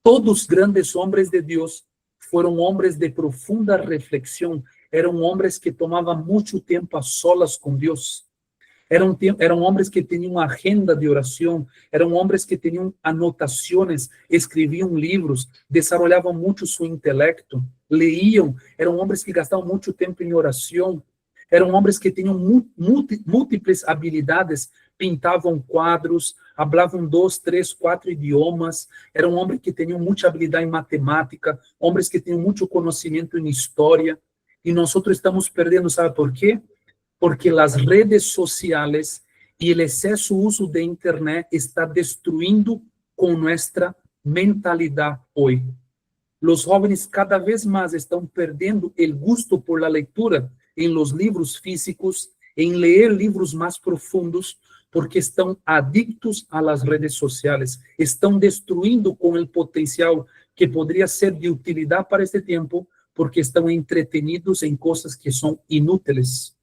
Todos grandes hombres de Dios fueron hombres de profunda reflexión, eran hombres que tomaban mucho tiempo a solas con Dios, eran hombres que tenían una agenda de oración, eran hombres que tenían anotaciones, escribían libros, desarrollaban mucho su intelecto, leían, eran hombres que gastaban mucho tiempo en oración, eram homens que tinham múltiplas habilidades, pintavam quadros, falavam 2, 3, 4 idiomas, eram homens que tinham muita habilidade em matemática, homens que tinham muito conhecimento em história, e nós estamos perdendo, ¿sabe por quê? Porque as redes sociais e o excesso uso de internet está destruindo com nossa mentalidade hoje. Os jovens cada vez mais estão perdendo o gosto por la leitura, em los livros físicos, em ler livros mais profundos, porque estão adictos a las redes sociais, estão destruindo com o potencial que poderia ser de utilidade para este tempo, porque estão entretenidos em coisas que são inúteis.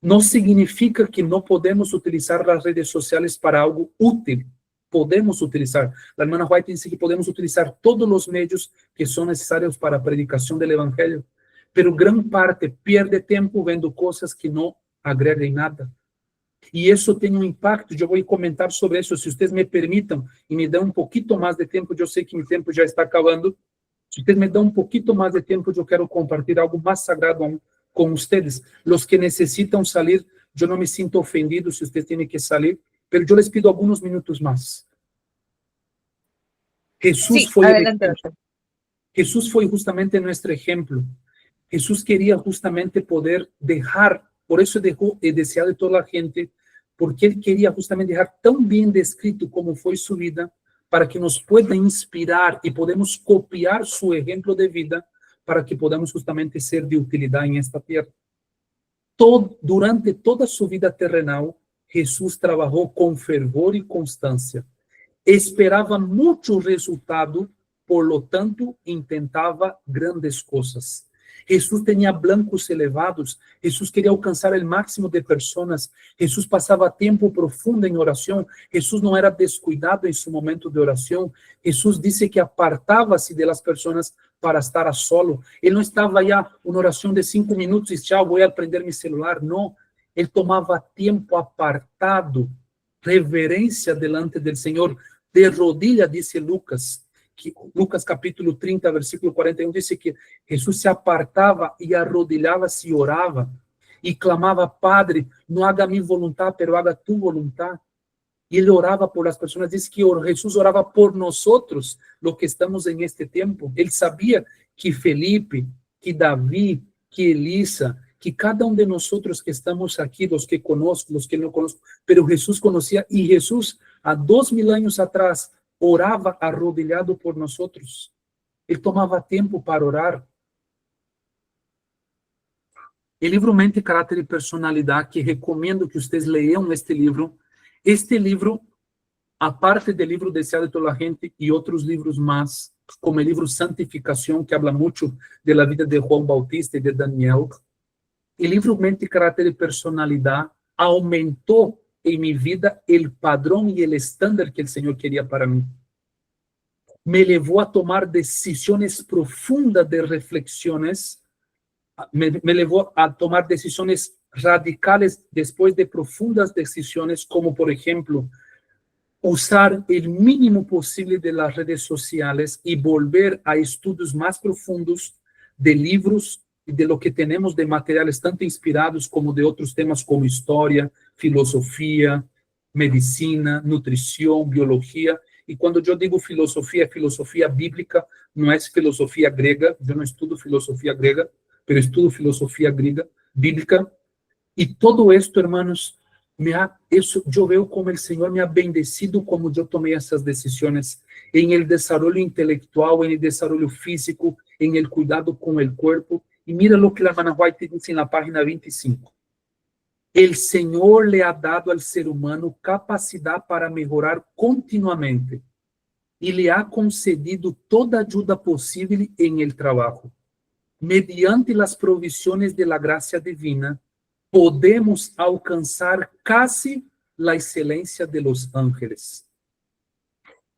Não significa que não podemos utilizar as redes sociais para algo útil. Podemos utilizar. A irmã White diz que podemos utilizar todos os meios que são necessários para a predicação do Evangelho, pero gran parte pierde tempo vendo coisas que não agregam nada. E isso tem um impacto, eu vou comentar sobre isso, se vocês me permitam, e me dão um pouquinho mais de tempo, eu sei que meu tempo já está acabando, se vocês me dão um pouquinho mais de tempo, eu quero compartilhar algo mais sagrado com vocês. Os que necessitam sair, eu não me sinto ofendido se vocês têm que sair, mas eu les pido alguns minutos mais. Jesús foi justamente nosso exemplo. Jesús quería justamente poder dejar, por eso dejó el deseo de toda la gente, porque él quería justamente dejar tan bien descrito como fue su vida, para que nos pueda inspirar y podemos copiar su ejemplo de vida, para que podamos justamente ser de utilidad en esta tierra. Durante toda su vida terrenal, Jesús trabajó con fervor y constancia. Esperaba mucho resultado, por lo tanto, intentaba grandes cosas. Jesús tenía blancos elevados. Jesús quería alcanzar el máximo de personas. Jesús pasaba tiempo profundo en oración. Jesús no era descuidado en su momento de oración. Jesús dice que apartaba-se de las personas para estar a solo. Él no estaba ya una oración de 5 minutos y chao, voy a prender mi celular. No, él tomaba tiempo apartado, reverencia delante del Señor, de rodillas, dice Lucas. Lucas capítulo 30, versículo 41, dice que Jesús se apartaba y arrodillaba-se y oraba y clamaba, Padre, no haga mi voluntad, pero haga tu voluntad. Y él oraba por las personas. Dice que Jesús oraba por nosotros, los que estamos en este tiempo. Él sabía que Felipe, que David, que Elisa, que cada uno de nosotros que estamos aquí, los que conozco, los que no conozco, pero Jesús conocía, y Jesús a 2000 años atrás orava arrodillado por nosotros. Ele tomava tempo para orar. O livro Mente, Caráter e Personalidade, que recomendo que vocês leiam este livro, aparte do livro Deseado de toda a gente e outros livros mais, como o livro Santificação, que habla muito da vida de João Bautista e de Daniel, o livro Mente, Caráter e Personalidade aumentou en mi vida el padrón y el estándar que el Señor quería para mí. Me llevó a tomar decisiones profundas de reflexiones, me llevó a tomar decisiones radicales después de profundas decisiones, como por ejemplo, usar el mínimo posible de las redes sociales y volver a estudios más profundos de libros y de lo que tenemos de materiales tanto inspirados como de otros temas como historia, filosofía, medicina, nutrición, biología. Y cuando yo digo filosofía, filosofía bíblica, no es filosofía griega. Yo no estudio filosofía griega, pero estudio filosofía griega, bíblica. Y todo esto, hermanos, yo veo como el Señor me ha bendecido como yo tomé esas decisiones en el desarrollo intelectual, en el desarrollo físico, en el cuidado con el cuerpo. Y mira lo que la hermana White dice en la página 25. El Señor le ha dado al ser humano capacidad para mejorar continuamente y le ha concedido toda ayuda posible en el trabajo. Mediante las provisiones de la gracia divina, podemos alcanzar casi la excelencia de los ángeles.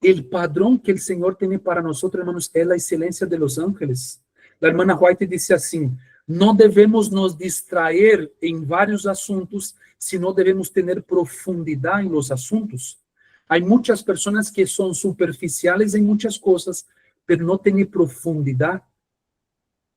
El padrón que el Señor tiene para nosotros, hermanos, es la excelencia de los ángeles. La hermana White dice así, no debemos nos distraer en varios asuntos, sino debemos tener profundidad en los asuntos. Hay muchas personas que son superficiales en muchas cosas, pero no tienen profundidad.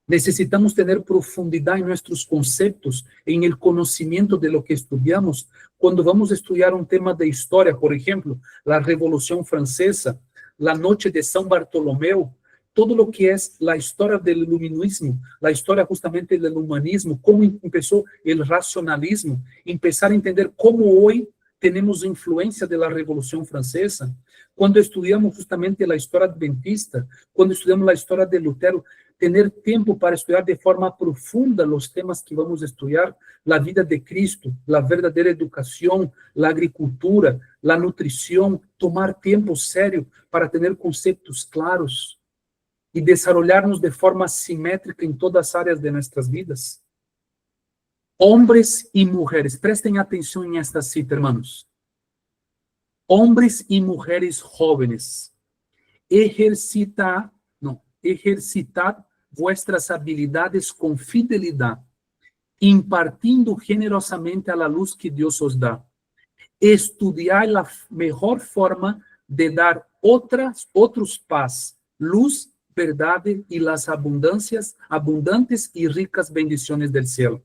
Necesitamos tener profundidad en nuestros conceptos, en el conocimiento de lo que estudiamos. Cuando vamos a estudiar un tema de historia, por ejemplo, la Revolución Francesa, la noche de San Bartolomeo, todo lo que es la historia del iluminismo, la historia justamente del humanismo, cómo empezó el racionalismo, empezar a entender cómo hoy tenemos influencia de la Revolución Francesa. Cuando estudiamos justamente la historia adventista, cuando estudiamos la historia de Lutero, tener tiempo para estudiar de forma profunda los temas que vamos a estudiar, la vida de Cristo, la verdadera educación, la agricultura, la nutrición, tomar tiempo serio para tener conceptos claros y desarrollarnos de forma simétrica en todas las áreas de nuestras vidas. Hombres y mujeres, presten atención en esta cita, hermanos. Hombres y mujeres jóvenes, ejercitad vuestras habilidades con fidelidad, impartiendo generosamente a la luz que Dios os da. Estudiar la mejor forma de dar otros paz, luz, verdad y las abundantes y ricas bendiciones del cielo.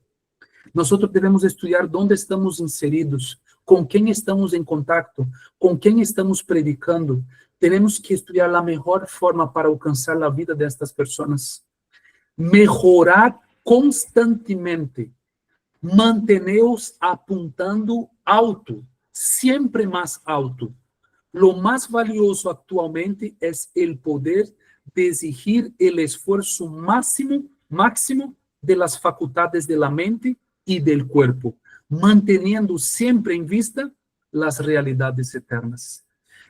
Nosotros debemos estudiar dónde estamos inseridos, con quién estamos en contacto, con quién estamos predicando. Tenemos que estudiar la mejor forma para alcanzar la vida de estas personas. Mejorar constantemente. Manteneos apuntando alto, siempre más alto. Lo más valioso actualmente es el poder de exigir el esfuerzo máximo de las facultades de la mente y del cuerpo, manteniendo siempre en vista las realidades eternas.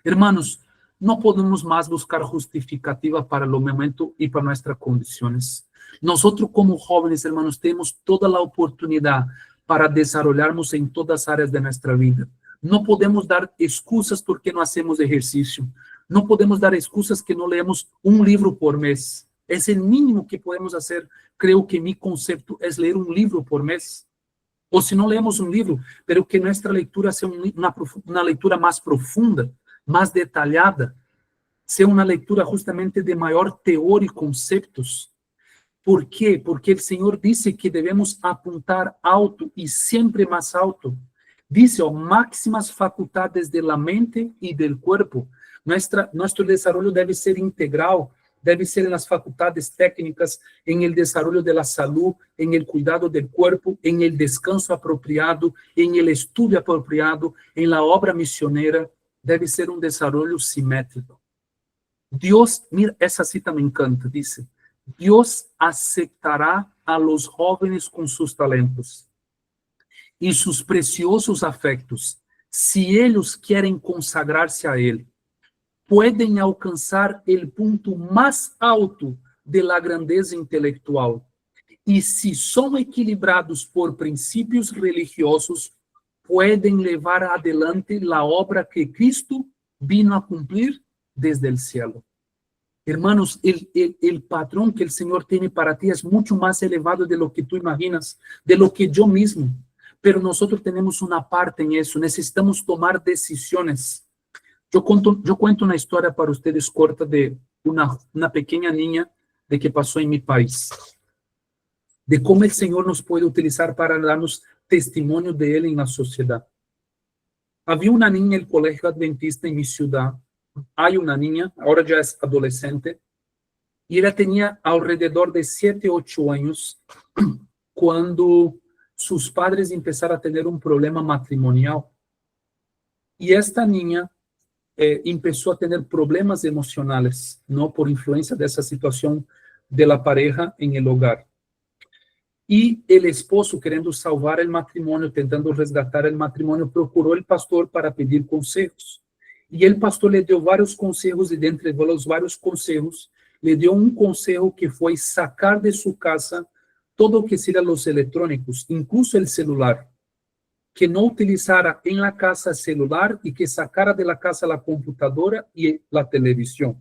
Hermanos, no podemos más buscar justificativa para el momento y para nuestras condiciones. Nosotros como jóvenes, hermanos, tenemos toda la oportunidad para desarrollarnos en todas las áreas de nuestra vida. No podemos dar excusas porque no hacemos ejercicio. No podemos dar excusas que no leemos un libro por mes. Es el mínimo que podemos hacer. Creo que mi concepto es leer un libro por mes. O si no leemos un libro, pero que nuestra lectura sea una lectura más profunda, más detallada, sea una lectura justamente de mayor teor y conceptos. ¿Por qué? Porque el Señor dice que debemos apuntar alto y siempre más alto. Dice, máximas facultades de la mente y del cuerpo. Nuestro desarrollo debe ser integral, debe ser en las facultades técnicas, en el desarrollo de la salud, en el cuidado del cuerpo, en el descanso apropiado, en el estudio apropiado, en la obra misionera. Debe ser un desarrollo simétrico. Dios, mira, esa cita me encanta, dice, Dios aceptará a los jóvenes con sus talentos y sus preciosos afectos, si ellos quieren consagrarse a Él. Pueden alcanzar el punto más alto de la grandeza intelectual. Y si son equilibrados por principios religiosos, pueden llevar adelante la obra que Cristo vino a cumplir desde el cielo. Hermanos, el patrón que el Señor tiene para ti es mucho más elevado de lo que tú imaginas, de lo que yo mismo. Pero nosotros tenemos una parte en eso, necesitamos tomar decisiones. Yo cuento una historia para ustedes corta de una pequeña niña de que pasó en mi país, de cómo el Señor nos puede utilizar para darnos testimonio de Él en la sociedad. Había una niña en el colegio adventista en mi ciudad. Hay una niña, ahora ya es adolescente, y ella tenía alrededor de 7, 8 años cuando sus padres empezaron a tener un problema matrimonial. Y esta niña empezó a tener problemas emocionales, ¿no? Por influencia de esa situación de la pareja en el hogar. Y el esposo, queriendo salvar el matrimonio, tentando resgatar el matrimonio, procuró el pastor para pedir consejos. Y el pastor le dio varios consejos, y dentre los varios consejos, le dio un consejo que fue sacar de su casa todo lo que serían los electrónicos, incluso el celular. Que no utilizara en la casa celular y que sacara de la casa la computadora y la televisión.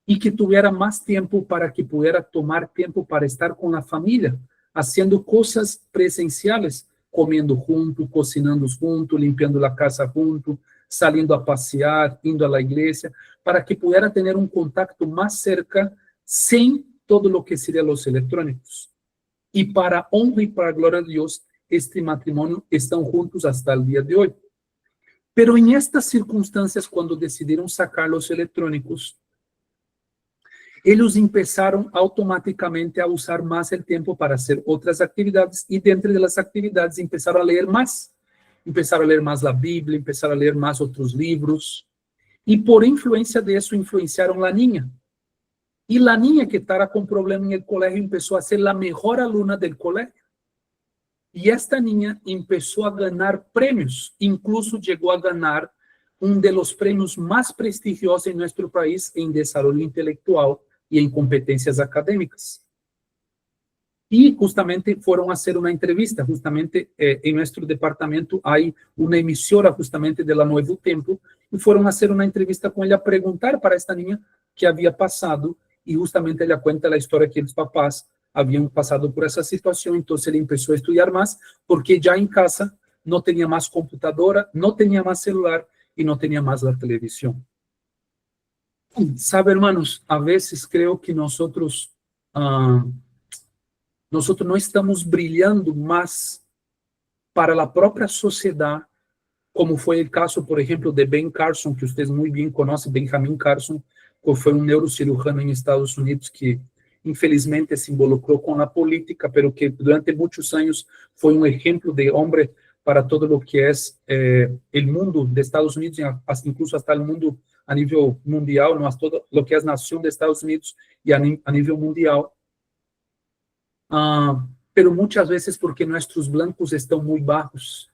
Y que tuviera más tiempo para que pudiera tomar tiempo para estar con la familia, haciendo cosas presenciales, comiendo junto, cocinando junto, limpiando la casa junto, saliendo a pasear, indo a la iglesia, para que pudiera tener un contacto más cerca sin todo lo que serían los electrónicos. Y para honra y para gloria de Dios, este matrimonio están juntos hasta el día de hoy. Pero en estas circunstancias, cuando decidieron sacar los electrónicos, ellos empezaron automáticamente a usar más el tiempo para hacer otras actividades, y dentro de las actividades empezaron a leer más. Empezaron a leer más la Biblia, empezaron a leer más otros libros, y por influencia de eso influenciaron a la niña. Y la niña que estaba con problema en el colegio empezó a ser la mejor alumna del colegio. Y esta niña empezó a ganar premios, incluso llegó a ganar uno de los premios más prestigiosos en nuestro país en desarrollo intelectual y en competencias académicas. Y justamente fueron a hacer una entrevista, justamente en nuestro departamento hay una emisora justamente de la Nuevo Tempo, y fueron a hacer una entrevista con ella, a preguntar para esta niña qué había pasado, y justamente ella cuenta la historia que los papás habían pasado por esa situación. Entonces él empezó a estudiar más, porque ya en casa no tenía más computadora, no tenía más celular y no tenía más la televisión. Sabe, hermanos, a veces creo que nosotros no estamos brillando más para la propia sociedad, como fue el caso, por ejemplo, de Ben Carson, que ustedes muy bien conocen, Benjamin Carson, que fue un neurocirujano en Estados Unidos que infelizmente se involucró con la política, pero que durante muchos años fue un ejemplo de hombre para todo lo que es el mundo de Estados Unidos, incluso hasta el mundo a nivel mundial, no, hasta todo lo que es nación de Estados Unidos y a nivel mundial. Pero muchas veces porque nuestros blancos están muy bajos,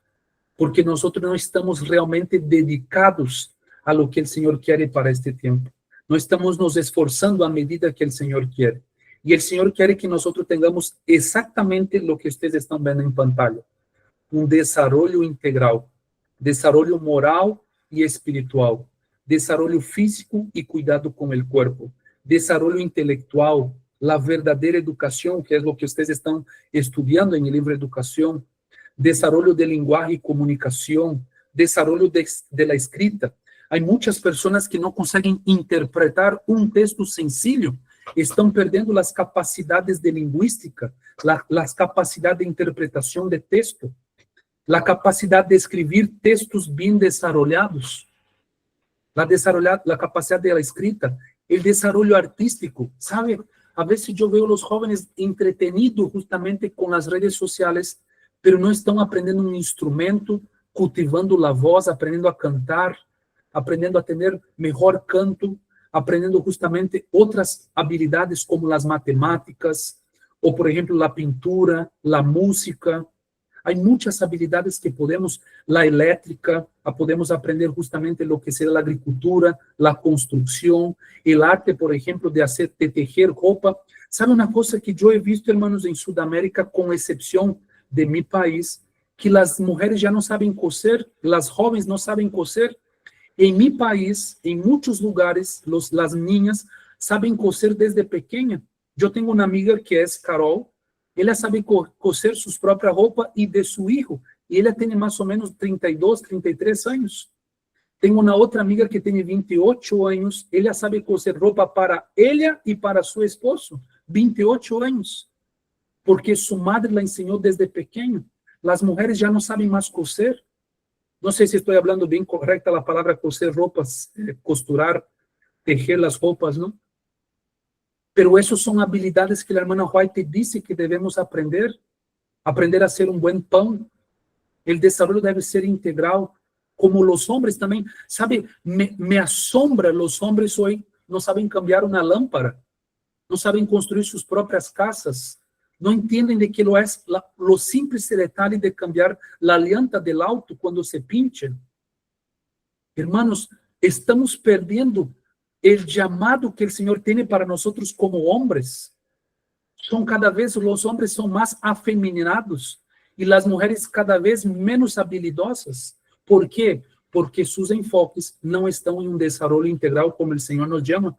porque nosotros no estamos realmente dedicados a lo que el Señor quiere para este tiempo. No estamos nos esforzando a medida que el Señor quiere. Y el Señor quiere que nosotros tengamos exactamente lo que ustedes están viendo en pantalla. Un desarrollo integral, desarrollo moral y espiritual, desarrollo físico y cuidado con el cuerpo, desarrollo intelectual, la verdadera educación, que es lo que ustedes están estudiando en el libro de educación, desarrollo de lenguaje y comunicación, desarrollo de la escrita. Hay muchas personas que no consiguen interpretar un texto sencillo, están perdiendo las capacidades de lingüística, las capacidades de interpretación de texto, la capacidad de escribir textos bien desarrollados, la capacidad de la escrita, el desarrollo artístico, ¿sabe? A veces yo veo a los jóvenes entretenidos justamente con las redes sociales, pero no están aprendiendo un instrumento, cultivando la voz, aprendiendo a cantar, aprendiendo a tener mejor canto, aprendiendo justamente otras habilidades como las matemáticas, o por ejemplo la pintura, la música. Hay muchas habilidades que podemos, la eléctrica, podemos aprender justamente lo que será la agricultura, la construcción, el arte, por ejemplo, de tejer ropa. ¿Sabe una cosa que yo he visto, hermanos, en Sudamérica, con excepción de mi país, que las mujeres ya no saben coser, las jóvenes no saben coser? En mi país, en muchos lugares, las niñas saben coser desde pequeña. Yo tengo una amiga que es Carol, ella sabe coser sus propias ropas y de su hijo. Y ella tiene más o menos 32, 33 años. Tengo una otra amiga que tiene 28 años. Ella sabe coser ropa para ella y para su esposo. 28 años. Porque su madre la enseñó desde pequeño. Las mujeres ya no saben más coser. No sé si estoy hablando bien correcta la palabra coser ropas, costurar, tejer las ropas, ¿no? Pero esas son habilidades que la hermana White dice que debemos aprender. Aprender a hacer un buen pan. El desarrollo debe ser integral, como los hombres también. ¿Sabe? Me asombra, los hombres hoy no saben cambiar una lámpara, no saben construir sus propias casas, no entienden de que lo simple detalle de cambiar la llanta del auto cuando se pincha. Hermanos, estamos perdiendo el llamado que el Señor tiene para nosotros como hombres. Cada vez los hombres son más afeminados y las mujeres cada vez menos habilidosas. ¿Por qué? Porque sus enfoques no están en un desarrollo integral como el Señor nos llama.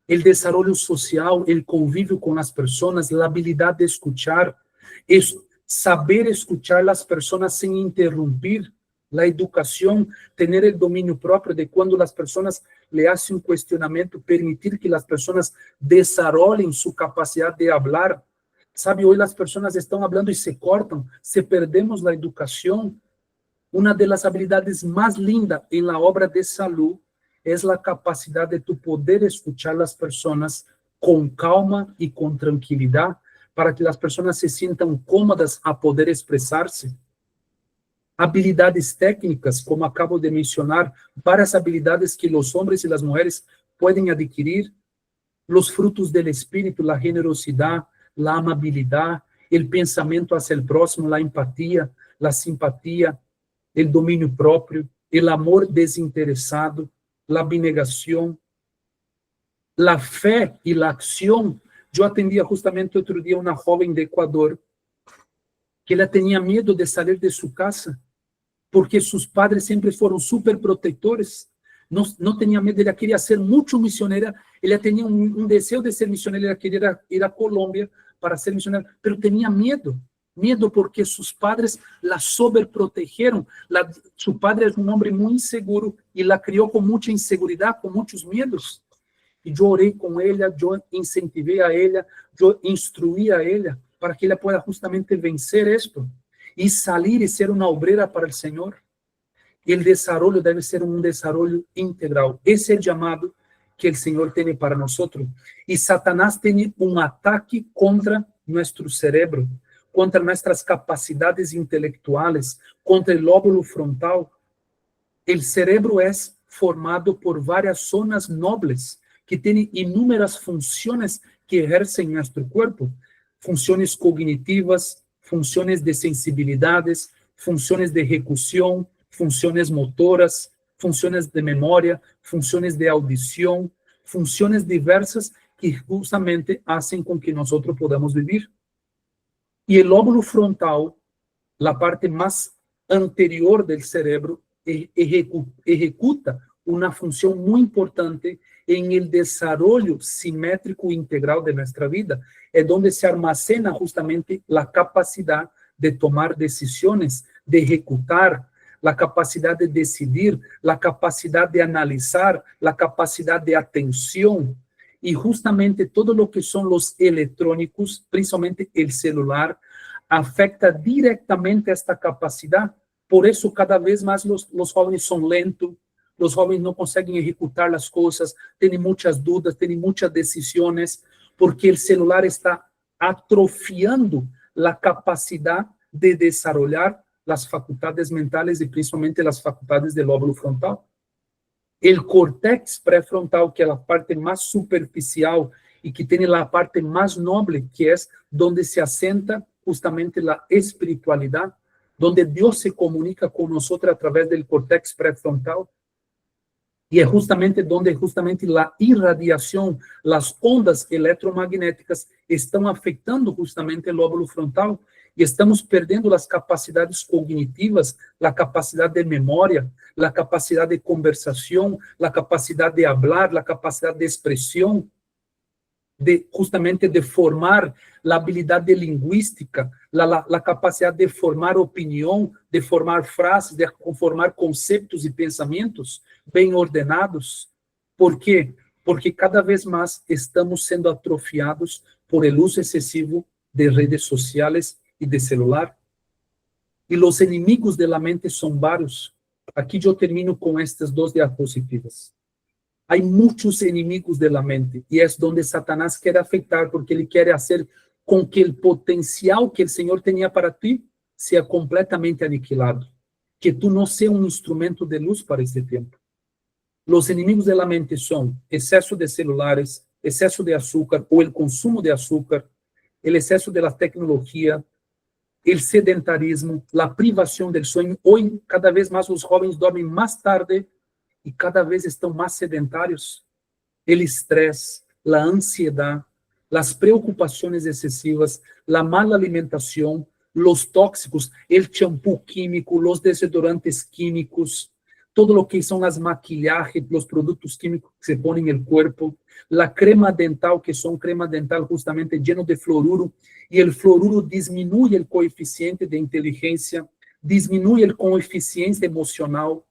El desarrollo social, el convivio con las personas, la habilidad de escuchar, es saber escuchar a las personas sin interrumpir, la educación, tener el dominio propio de cuando las personas le hacen un cuestionamiento, permitir que las personas desarrollen su capacidad de hablar. ¿Sabe? Hoy las personas están hablando y se cortan, se perdemos la educación. Una de las habilidades más lindas en la obra de salud es la capacidad de tu poder escuchar a las personas con calma y con tranquilidad para que las personas se sientan cómodas a poder expresarse. Habilidades técnicas, como acabo de mencionar, varias habilidades que los hombres y las mujeres pueden adquirir, los frutos del espíritu, la generosidad, la amabilidad, el pensamiento hacia el próximo, la empatía, la simpatía, el dominio propio, el amor desinteresado, la abnegación, la fe y la acción. Yo atendía justamente otro día una joven de Ecuador que ella tenía miedo de salir de su casa porque sus padres siempre fueron súper protectores. No tenía miedo, ella quería ser mucho misionera, ella tenía un deseo de ser misionera, ella quería ir a Colombia para ser misionera, pero tenía miedo porque sus padres la sobreprotegieron. Su padre es un hombre muy inseguro y la crió con mucha inseguridad, con muchos miedos. Y yo oré con ella, yo incentivé a ella, yo instruí a ella para que ella pueda justamente vencer esto y salir y ser una obrera para el Señor. El desarrollo debe ser un desarrollo integral. Ese es el llamado que el Señor tiene para nosotros. Y Satanás tiene un ataque contra nuestro cerebro, contra nuestras capacidades intelectuales, contra el lóbulo frontal. El cerebro es formado por varias zonas nobles que tienen inúmeras funciones que ejercen nuestro cuerpo. Funciones cognitivas, funciones de sensibilidades, funciones de ejecución, funciones motoras, funciones de memoria, funciones de audición, funciones diversas que justamente hacen con que nosotros podamos vivir. Y el lóbulo frontal, la parte más anterior del cerebro, ejecuta una función muy importante en el desarrollo simétrico integral de nuestra vida. Es donde se almacena justamente la capacidad de tomar decisiones, de ejecutar, la capacidad de decidir, la capacidad de analizar, la capacidad de atención. Y justamente todo lo que son los electrónicos, principalmente el celular, afecta directamente esta capacidad. Por eso cada vez más los jóvenes son lentos, los jóvenes no consiguen ejecutar las cosas, tienen muchas dudas, tienen muchas decisiones, porque el celular está atrofiando la capacidad de desarrollar las facultades mentales y principalmente las facultades del lóbulo frontal. El córtex prefrontal, que es la parte más superficial y que tiene la parte más noble, que es donde se asienta justamente la espiritualidad, donde Dios se comunica con nosotros a través del córtex prefrontal. Y es justamente donde la irradiación, las ondas electromagnéticas están afectando justamente el lóbulo frontal y estamos perdiendo las capacidades cognitivas, la capacidad de memoria, la capacidad de conversación, la capacidad de hablar, la capacidad de expresión, justamente de formar la habilidad de lingüística, la capacidad de formar opinión, de formar frases, de formar conceptos y pensamientos bien ordenados. ¿Por qué? Porque cada vez más estamos siendo atrofiados por el uso excesivo de redes sociales y de celular. Y los enemigos de la mente son varios. Aquí yo termino con estas dos diapositivas. Hay muchos enemigos de la mente y es donde Satanás quiere afectar porque él quiere hacer con que el potencial que el Señor tenía para ti sea completamente aniquilado. Que tú no seas un instrumento de luz para este tiempo. Los enemigos de la mente son exceso de celulares, exceso de azúcar o el consumo de azúcar, el exceso de la tecnología, el sedentarismo, la privación del sueño. Hoy cada vez más los jóvenes duermen más tarde y cada vez estão mais sedentários. O estresse, a ansiedade, as preocupações excessivas, a mala alimentação, os tóxicos, o shampoo químico, os desodorantes químicos, todo o que são as maquillajes, os produtos químicos que se põem no corpo, a crema dental, que são crema dental justamente lleno de fluoruro, e o fluoruro diminui o coeficiente de inteligência, diminui o coeficiente emocional.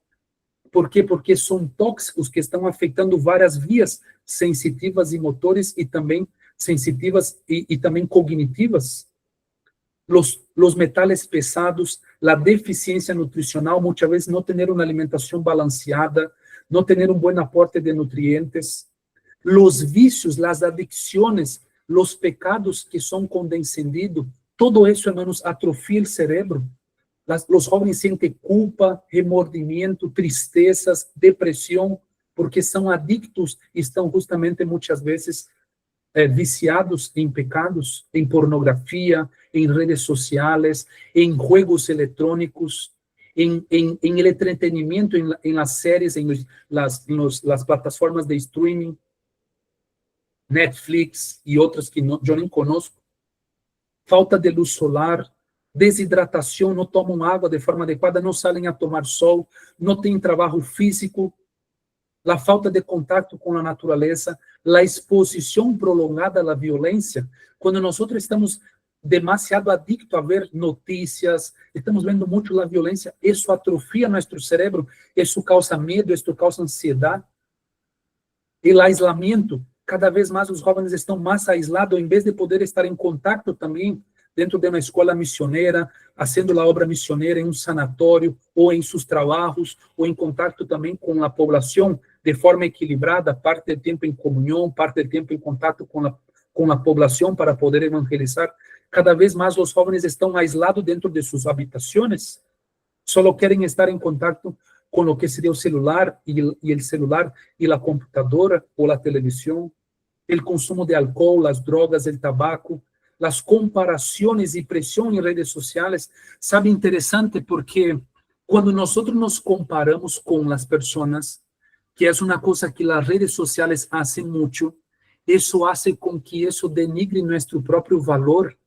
¿Por quê? Porque são tóxicos que estão afetando várias vias sensitivas e motores e também sensitivas e também cognitivas. Los metales pesados, la deficiencia nutricional, muchas veces no tener una alimentación balanceada, no tener un buen aporte de nutrientes, los vicios, las adicciones, los pecados que son condescendidos, todo eso, hermanos, atrofia el cerebro. Los jóvenes sienten culpa, remordimiento, tristezas, depresión, porque son adictos y están justamente muchas veces viciados en pecados, en pornografía, en redes sociales, en juegos electrónicos, en el entretenimiento, en las series, en las plataformas de streaming, Netflix y otras que yo no conozco. Falta de luz solar, desidratação, não tomam água de forma adequada, não saem a tomar sol, não têm trabalho físico, a falta de contato com a natureza, a exposição prolongada à violência. Quando nós estamos demasiado adictos a ver notícias, estamos vendo muito a violência, isso atrofia nosso cérebro, isso causa medo, isso causa ansiedade. E o aislamento, cada vez mais os jovens estão mais aislados, em vez de poder estar em contato também dentro de uma escola missioneira, fazendo a obra missioneira em um sanatório, ou em seus trabalhos, ou em contato também com a população, de forma equilibrada, parte do tempo em comunhão, parte do tempo em contato com a população para poder evangelizar. Cada vez mais os jovens estão aislados dentro de suas habitações, só querem estar em contato com o que seria o celular, e o celular e a computadora, ou a televisão, o consumo de álcool, as drogas, o tabaco, las comparaciones y presión en redes sociales. Sabe, interesante porque cuando nosotros nos comparamos con las personas, que es una cosa que las redes sociales hacen mucho, Eso hace con que eso denigre nuestro propio valor.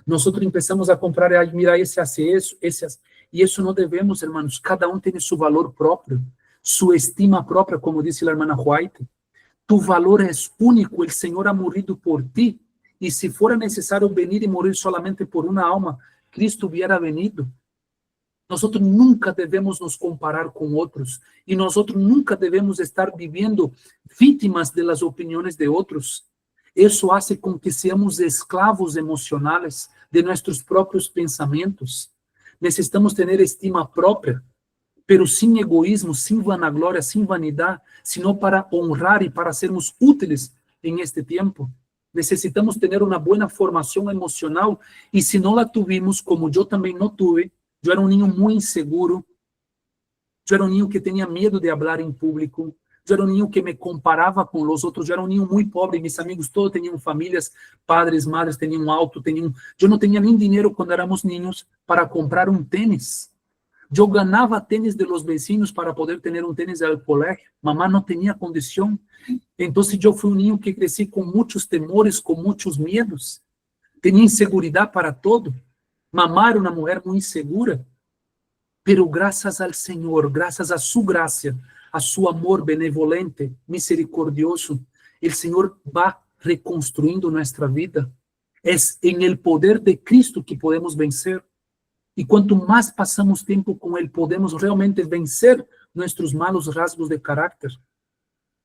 Nosotros empezamos a comprar, ay, mira, ese hace eso, ese hace... Y eso no debemos, hermanos. Cada uno tiene su valor propio, su estima propia, como dice la hermana White. Tu valor es único, el Señor ha morido por ti. Y si fuera necesario venir y morir solamente por una alma, Cristo hubiera venido. Nosotros nunca debemos nos comparar con otros. Y nosotros nunca debemos estar viviendo víctimas de las opiniones de otros. Eso hace con que seamos esclavos emocionales de nuestros propios pensamientos. Necesitamos tener estima propia, pero sin egoísmo, sin vanagloria, sin vanidad, sino para honrar y para sermos útiles en este tiempo. Necesitamos tener una buena formación emocional, y si no la tuvimos, como yo también no tuve, yo era un niño muy inseguro, yo era un niño que tenía miedo de hablar en público, yo era un niño que me comparaba con los otros, yo era un niño muy pobre, mis amigos todos tenían familias, padres, madres, tenían un auto, yo no tenía ni dinero cuando éramos niños para comprar un tenis. Yo ganaba tenis de los vecinos para poder tener un tenis del colegio. Mamá no tenía condición. Entonces yo fui un niño que crecí con muchos temores, con muchos miedos. Tenía inseguridad para todo. Mamá era una mujer muy insegura. Pero gracias al Señor, gracias a su gracia, a su amor benevolente, misericordioso, el Señor va reconstruyendo nuestra vida. Es en el poder de Cristo que podemos vencer. Y cuanto más pasamos tiempo con Él, podemos realmente vencer nuestros malos rasgos de carácter.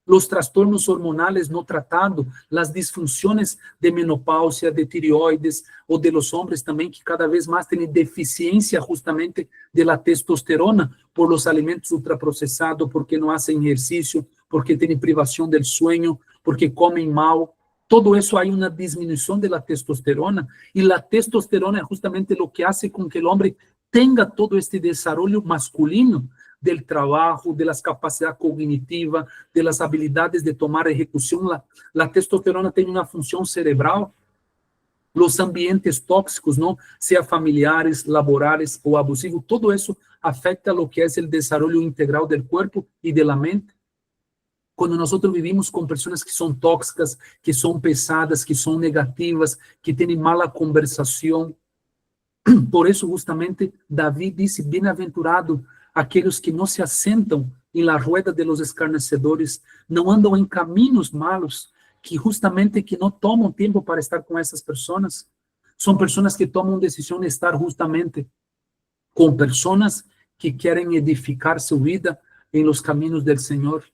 Los trastornos hormonales no tratados, las disfunciones de menopausia, de tireoides, o de los hombres también, que cada vez más tienen deficiencia justamente de la testosterona por los alimentos ultraprocesados, porque no hacen ejercicio, porque tienen privación del sueño, porque comen mal. Todo eso hay una disminución de la testosterona, y la testosterona es justamente lo que hace con que el hombre tenga todo este desarrollo masculino del trabajo, de las capacidades cognitivas, de las habilidades de tomar ejecución. La testosterona tiene una función cerebral. Los ambientes tóxicos, ¿no? Sea familiares, laborales o abusivos, todo eso afecta lo que es el desarrollo integral del cuerpo y de la mente. Cuando nosotros vivimos con personas que son tóxicas, que son pesadas, que son negativas, que tienen mala conversación. Por eso justamente David dice, bienaventurado aquellos que no se asentan en la rueda de los escarnecedores, no andan en caminos malos, que justamente que no toman tiempo para estar con esas personas. Son personas que toman decisión de estar justamente con personas que quieren edificar su vida en los caminos del Señor.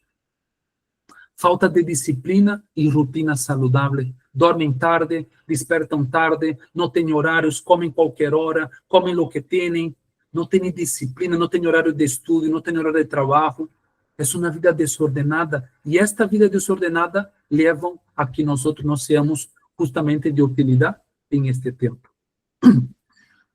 Falta de disciplina y rutina saludable. Dormen tarde, despertan tarde, no tienen horarios, comen cualquier hora, comen lo que tienen, no tienen disciplina, no tienen horario de estudio, no tienen horario de trabajo. Es una vida desordenada, y esta vida desordenada lleva a que nosotros no seamos justamente de utilidad en este tiempo.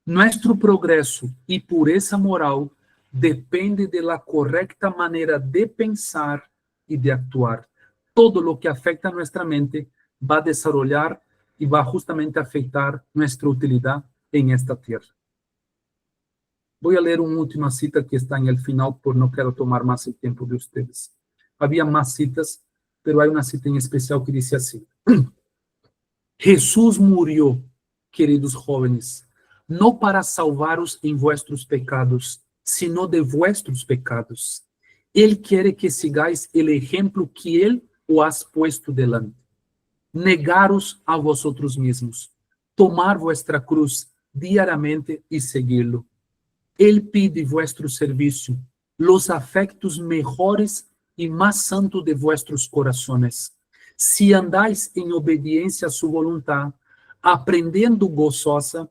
Nuestro progreso y pureza moral depende de la correcta manera de pensar y de actuar. Todo lo que afecta a nuestra mente va a desarrollar y va justamente a afectar nuestra utilidad en esta tierra. Voy a leer una última cita que está en el final, por no quiero tomar más el tiempo de ustedes. Había más citas, pero hay una cita en especial que dice así. Jesús murió, queridos jóvenes, no para salvaros en vuestros pecados, sino de vuestros pecados. Él quiere que sigáis el ejemplo que Él os ha puesto delante. Negaros a vosotros mismos, tomar vuestra cruz diariamente y seguirlo. Él pide vuestro servicio, los afectos mejores y más santos de vuestros corazones. Si andáis en obediencia a su voluntad, aprendiendo gozosa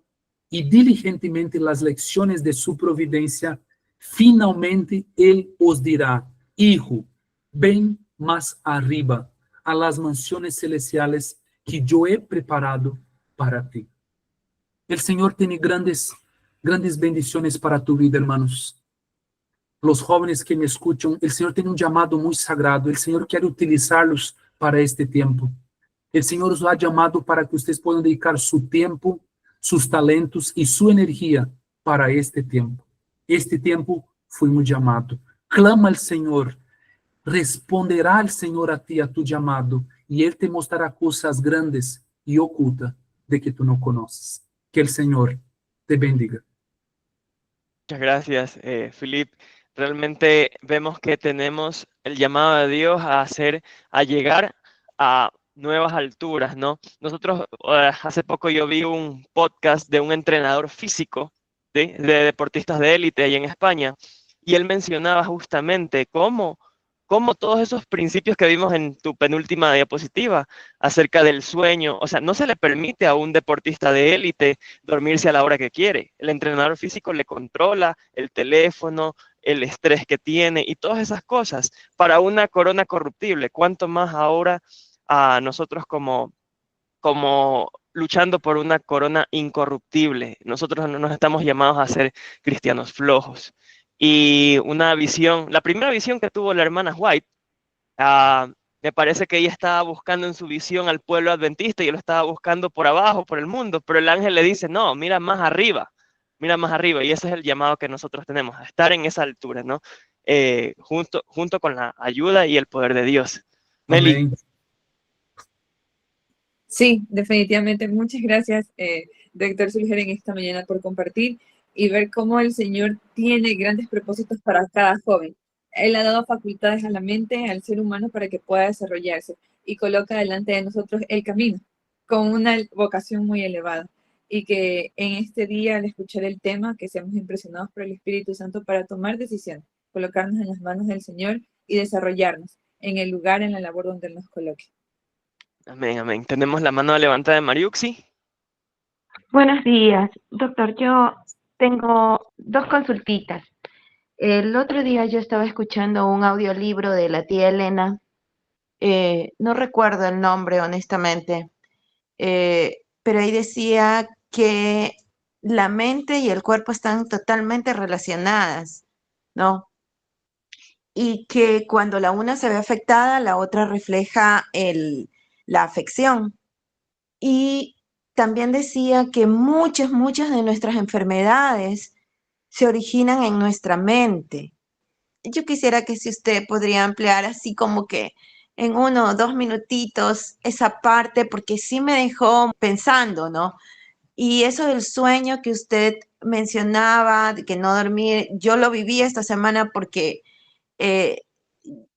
y diligentemente las lecciones de su providencia, finalmente Él os dirá, hijo, ven más arriba a las mansiones celestiales que yo he preparado para ti. El Señor tiene grandes bendiciones para tu vida, hermanos. Los jóvenes que me escuchan, el Señor tiene un llamado muy sagrado. El Señor quiere utilizarlos para este tiempo. El Señor os ha llamado para que ustedes puedan dedicar su tiempo, sus talentos y su energía para este tiempo. Este tiempo fuimos llamados. Clama al Señor. Responderá el Señor a ti, a tu llamado, y Él te mostrará cosas grandes y ocultas de que tú no conoces. Que el Señor te bendiga. Muchas gracias, Philip. Realmente vemos que tenemos el llamado de Dios a llegar a nuevas alturas, ¿no? Nosotros, hace poco yo vi un podcast de un entrenador físico, ¿sí? De deportistas de élite ahí en España, y él mencionaba justamente cómo todos esos principios que vimos en tu penúltima diapositiva acerca del sueño, o sea, no se le permite a un deportista de élite dormirse a la hora que quiere. El entrenador físico le controla el teléfono, el estrés que tiene y todas esas cosas para una corona corruptible. ¿Cuánto más ahora a nosotros como luchando por una corona incorruptible? Nosotros no nos estamos llamados a ser cristianos flojos. Y una visión, la primera visión que tuvo la hermana White, ah, me parece que ella estaba buscando en su visión al pueblo adventista y él lo estaba buscando por abajo, por el mundo, pero el ángel le dice, no, mira más arriba, y ese es el llamado que nosotros tenemos, a estar en esa altura, ¿no? Junto con la ayuda y el poder de Dios. Meli. Amén. Sí, definitivamente. Muchas gracias, doctor Sulger, en esta mañana por compartir y ver cómo el Señor tiene grandes propósitos para cada joven. Él ha dado facultades a la mente, al ser humano, para que pueda desarrollarse y coloca delante de nosotros el camino con una vocación muy elevada. Y que en este día, al escuchar el tema, que seamos impresionados por el Espíritu Santo para tomar decisiones, colocarnos en las manos del Señor y desarrollarnos en el lugar, en la labor donde Él nos coloque. Amén, amén. Tenemos la mano levantada de Mariuxi. Buenos días, doctor. Yo tengo dos consultitas. El otro día yo estaba escuchando un audiolibro de la tía Elena. No recuerdo el nombre, honestamente, pero ahí decía que la mente y el cuerpo están totalmente relacionadas, ¿no? Y que cuando la una se ve afectada, la otra refleja la afección. Y también decía que muchas de nuestras enfermedades se originan en nuestra mente. Yo quisiera que si usted podría ampliar así como que en 1 o 2 minutitos esa parte, porque sí me dejó pensando, ¿no? Y eso del sueño que usted mencionaba, de que no dormir, yo lo viví esta semana porque eh,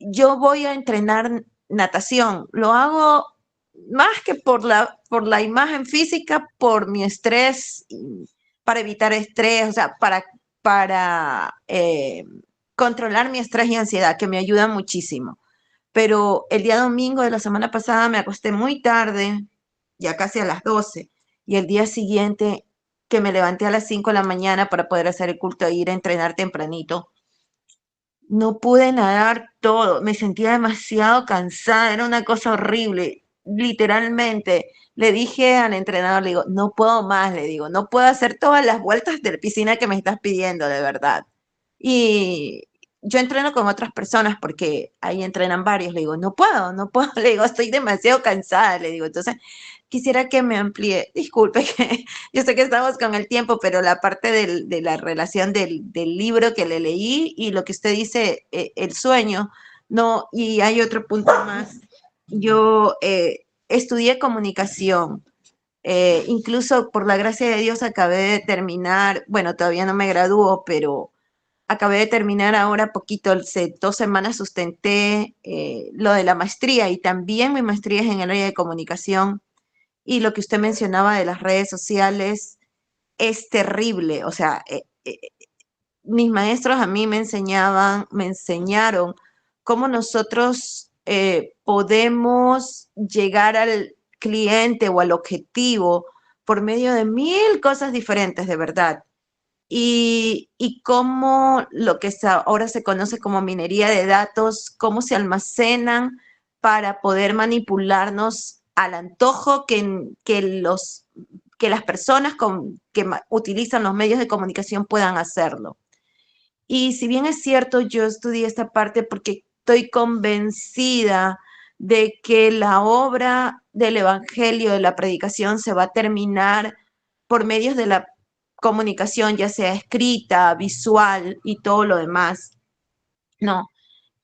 yo voy a entrenar natación. Lo hago más que por la imagen física, por mi estrés, para evitar estrés, o sea, para controlar mi estrés y ansiedad, que me ayuda muchísimo. Pero el día domingo de la semana pasada me acosté muy tarde, ya casi a las 12, y el día siguiente que me levanté a las 5 de la mañana para poder hacer el culto e ir a entrenar tempranito, no pude nadar todo, me sentía demasiado cansada, era una cosa horrible, literalmente. Le dije al entrenador, le digo, no puedo más, le digo, no puedo hacer todas las vueltas de la piscina que me estás pidiendo, de verdad. Y yo entreno con otras personas porque ahí entrenan varios, le digo, no puedo, le digo, estoy demasiado cansada, le digo, entonces quisiera que me amplíe, disculpe que yo sé que estamos con el tiempo, pero la parte de la relación del libro que le leí y lo que usted dice, el sueño, no, y hay otro punto más. Yo estudié comunicación, incluso por la gracia de Dios acabé de terminar, bueno, todavía no me gradúo, pero acabé de terminar ahora poquito, hace 2 semanas sustenté lo de la maestría y también mi maestría es en el área de comunicación. Y lo que usted mencionaba de las redes sociales es terrible. O sea, mis maestros a mí me enseñaron cómo nosotros podemos llegar al cliente o al objetivo por medio de 1000 cosas diferentes, de verdad. Y cómo lo que ahora se conoce como minería de datos, cómo se almacenan para poder manipularnos al antojo que las personas que utilizan los medios de comunicación puedan hacerlo. Y si bien es cierto, yo estudié esta parte porque estoy convencida de que la obra del evangelio, de la predicación, se va a terminar por medios de la comunicación, ya sea escrita, visual y todo lo demás. No,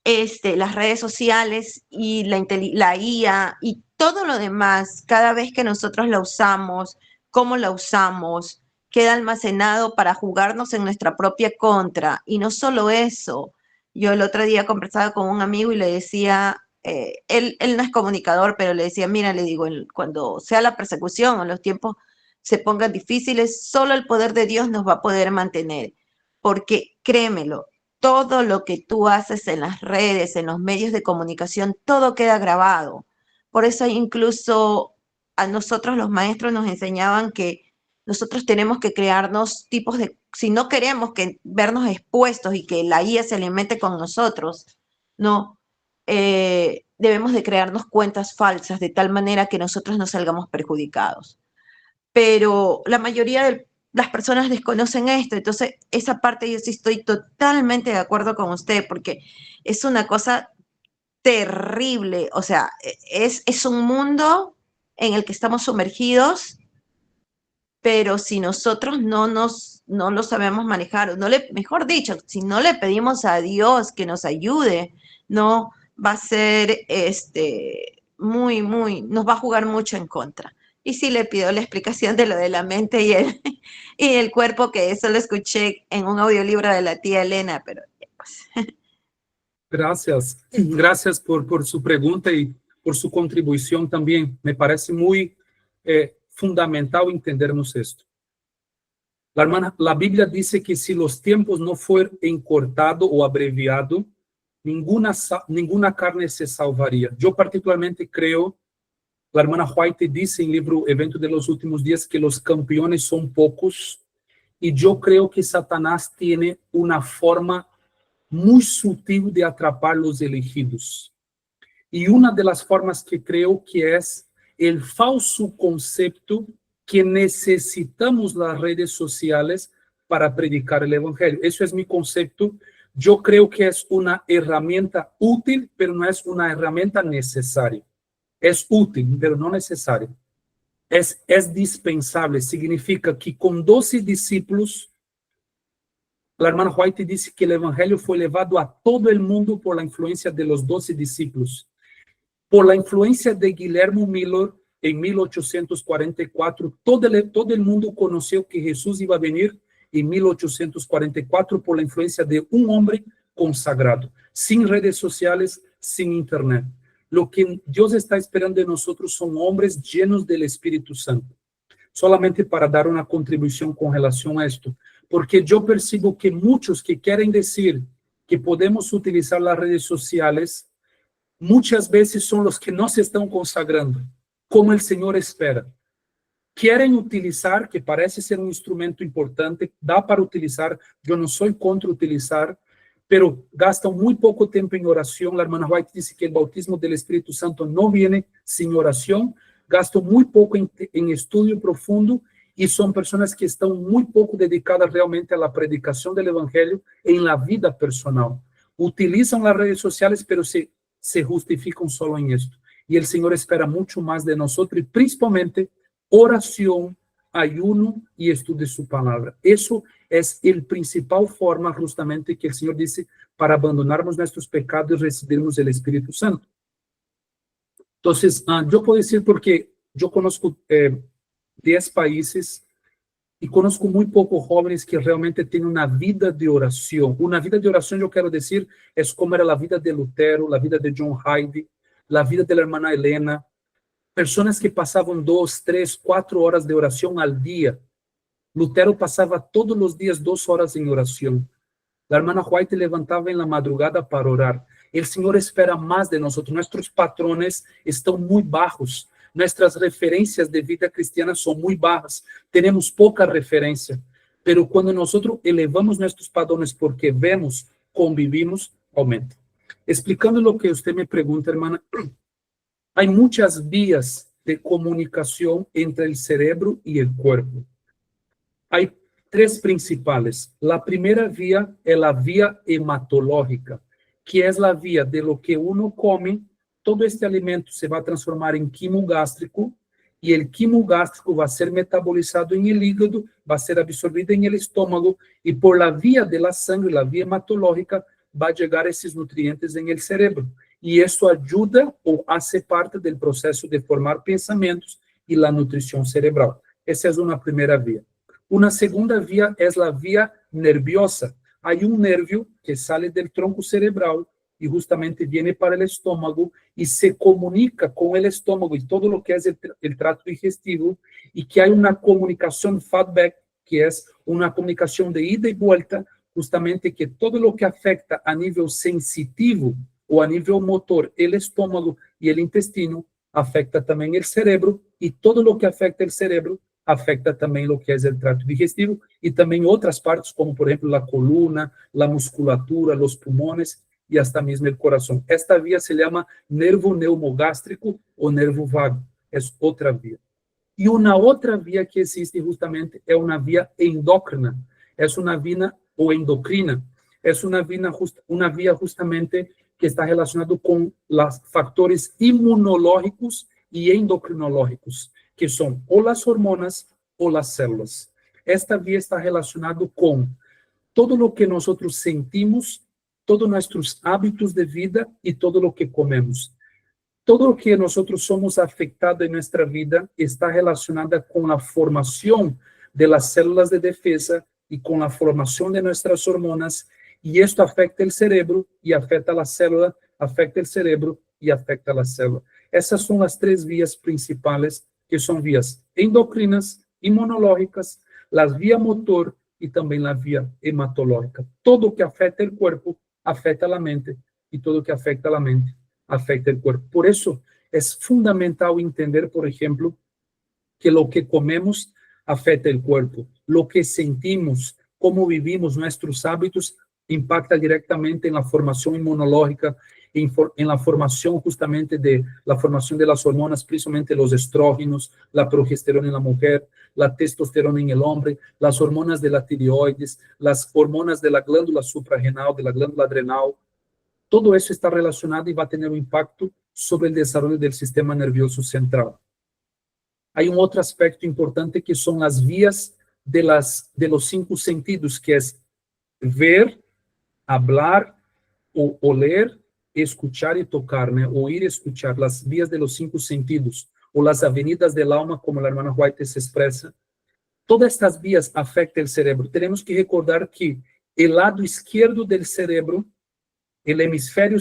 las redes sociales y la IA y Todo lo demás, cada vez que nosotros la usamos, cómo la usamos, queda almacenado para jugarnos en nuestra propia contra. Y no solo eso, yo el otro día conversaba con un amigo y le decía, él no es comunicador, pero le decía, mira, le digo, cuando sea la persecución o los tiempos se pongan difíciles, solo el poder de Dios nos va a poder mantener. Porque créemelo, todo lo que tú haces en las redes, en los medios de comunicación, todo queda grabado. Por eso incluso a nosotros los maestros nos enseñaban que nosotros tenemos que crearnos tipos de, si no queremos que vernos expuestos y que la IA se alimente con nosotros, no, debemos de crearnos cuentas falsas de tal manera que nosotros no salgamos perjudicados. Pero la mayoría de las personas desconocen esto, entonces esa parte yo sí estoy totalmente de acuerdo con usted, porque es una cosa terrible, o sea, es un mundo en el que estamos sumergidos, pero si nosotros no lo sabemos manejar, mejor dicho, si no le pedimos a Dios que nos ayude, no va a ser nos va a jugar mucho en contra. Y sí le pido la explicación de lo de la mente y el cuerpo, que eso lo escuché en un audiolibro de la tía Elena, pero pues. Gracias, gracias por su pregunta y por su contribución también. Me parece muy fundamental entendernos esto. La Biblia dice que si los tiempos no fueran encurtados o abreviados, ninguna carne se salvaría. Yo particularmente creo, la hermana White dice en el libro Evento de los Últimos Días que los campeones son pocos, y yo creo que Satanás tiene una forma muy sutil de atrapar los elegidos. Y una de las formas que creo que es el falso concepto que necesitamos las redes sociales para predicar el evangelio. Eso es mi concepto. Yo creo que es una herramienta útil, pero no es una herramienta necesaria. Es útil, pero no necesaria. Es dispensable. Significa que con 12 discípulos, la hermana White dice que el evangelio fue llevado a todo el mundo por la influencia de los 12 discípulos. Por la influencia de Guillermo Miller, en 1844, todo el mundo conoció que Jesús iba a venir en 1844 por la influencia de un hombre consagrado, sin redes sociales, sin internet. Lo que Dios está esperando de nosotros son hombres llenos del Espíritu Santo. Solamente para dar una contribución con relación a esto, porque yo percibo que muchos que quieren decir que podemos utilizar las redes sociales, muchas veces son los que no se están consagrando, como el Señor espera. Quieren utilizar, que parece ser un instrumento importante, da para utilizar, yo no soy contra utilizar, pero gastan muy poco tiempo en oración. La hermana White dice que el bautismo del Espíritu Santo no viene sin oración, gastan muy poco en estudio profundo, y son personas que están muy poco dedicadas realmente a la predicación del evangelio en la vida personal. Utilizan las redes sociales, pero se justifican solo en esto. Y el Señor espera mucho más de nosotros, y principalmente oración, ayuno y estudio de su palabra. Eso es el principal forma justamente que el Señor dice para abandonarnos nuestros pecados y recibirnos el Espíritu Santo. Entonces, yo puedo decir, porque yo conozco 10 países y conozco muy pocos jóvenes que realmente tienen una vida de oración. Una vida de oración, yo quiero decir, es como era la vida de Lutero, la vida de John Hyde, la vida de la hermana Elena. Personas que pasaban 2, 3, 4 horas de oración al día. Lutero pasaba todos los días 2 horas en oración. La hermana White levantaba en la madrugada para orar. El Señor espera más de nosotros. Nuestros patrones están muy bajos. Nuestras referencias de vida cristiana son muy bajas. Tenemos poca referencia. Pero cuando nosotros elevamos nuestros padrones porque vemos, convivimos, aumenta. Explicando lo que usted me pregunta, hermana, hay muchas vías de comunicación entre el cerebro y el cuerpo. Hay 3 principales. La primera vía es la vía hematológica, que es la vía de lo que uno come. Todo este alimento se va a transformar en quimo gástrico, y el quimo gástrico va a ser metabolizado en el hígado, va a ser absorbido en el estómago, y por la vía de la sangre, la vía hematológica, va a llegar esos nutrientes en el cerebro. y eso ayuda o hace parte del proceso de formar pensamientos y la nutrición cerebral. Esa es una primera vía. Una segunda vía es la vía nerviosa. Hay un nervio que sale del tronco cerebral y justamente viene para el estómago y se comunica con el estómago y todo lo que es el tracto digestivo, y que hay una comunicación feedback, que es una comunicación de ida y vuelta, justamente que todo lo que afecta a nivel sensitivo o a nivel motor el estómago y el intestino, afecta también el cerebro, y todo lo que afecta el cerebro afecta también lo que es el tracto digestivo y también otras partes, como por ejemplo la columna, la musculatura, los pulmones y hasta mismo el corazón. Esta vía se llama nervo neumogástrico o nervo vago, es otra vía. Y una otra vía que existe justamente es una vía endócrina, es una vía o endocrina, es una vía justamente que está relacionado con los factores inmunológicos y endocrinológicos, que son o las hormonas o las células. Esta vía está relacionada con todo lo que nosotros sentimos, todos nuestros hábitos de vida y todo lo que comemos. Todo lo que nosotros somos afectados en nuestra vida está relacionada con la formación de las células de defensa y con la formación de nuestras hormonas, y esto afecta el cerebro y afecta la célula, afecta el cerebro y afecta la célula. Esas son las tres vías principales, que son vías endocrinas, inmunológicas, las vías motor y también la vía hematológica. Todo que afecta el cuerpo afecta la mente, y todo que afecta la mente afecta el cuerpo. Por eso es fundamental entender, por ejemplo, que lo que comemos afecta el cuerpo, lo que sentimos, cómo vivimos, nuestros hábitos impacta directamente en la formación inmunológica, en la formación justamente de la formación de las hormonas, principalmente los estrógenos, la progesterona en la mujer, la testosterona en el hombre, las hormonas de la tiroides, las hormonas de la glándula suprarrenal, de la glándula adrenal. Todo eso está relacionado y va a tener un impacto sobre el desarrollo del sistema nervioso central. Hay un otro aspecto importante que son las vías de los 5 sentidos, que es ver, hablar, oler, escuchar y tocar, ¿no? Oír y escuchar, las vías de los 5 sentidos, o las avenidas del alma, como la hermana White se expresa. Todas estas vías afectan el cerebro. Tenemos que recordar que el lado izquierdo del cerebro, el hemisferio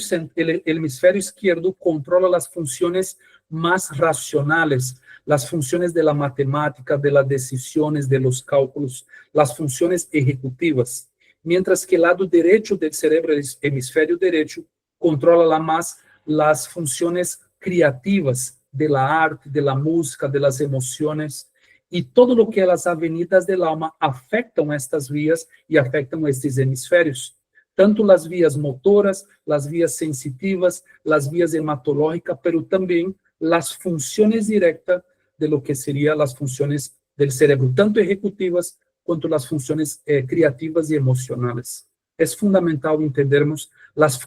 izquierdo, controla las funciones más racionales, las funciones de la matemática, de las decisiones, de los cálculos, las funciones ejecutivas, mientras que el lado derecho del cerebro, el hemisferio derecho, controla más las funciones creativas de la arte, de la música, de las emociones, y todo lo que las avenidas del alma afectan estas vías y afectan estos hemisferios. Tanto las vías motoras, las vías sensitivas, las vías hematológicas, pero también las funciones directas de lo que serían las funciones del cerebro, tanto ejecutivas cuanto las funciones creativas y emocionales. Es fundamental entendermos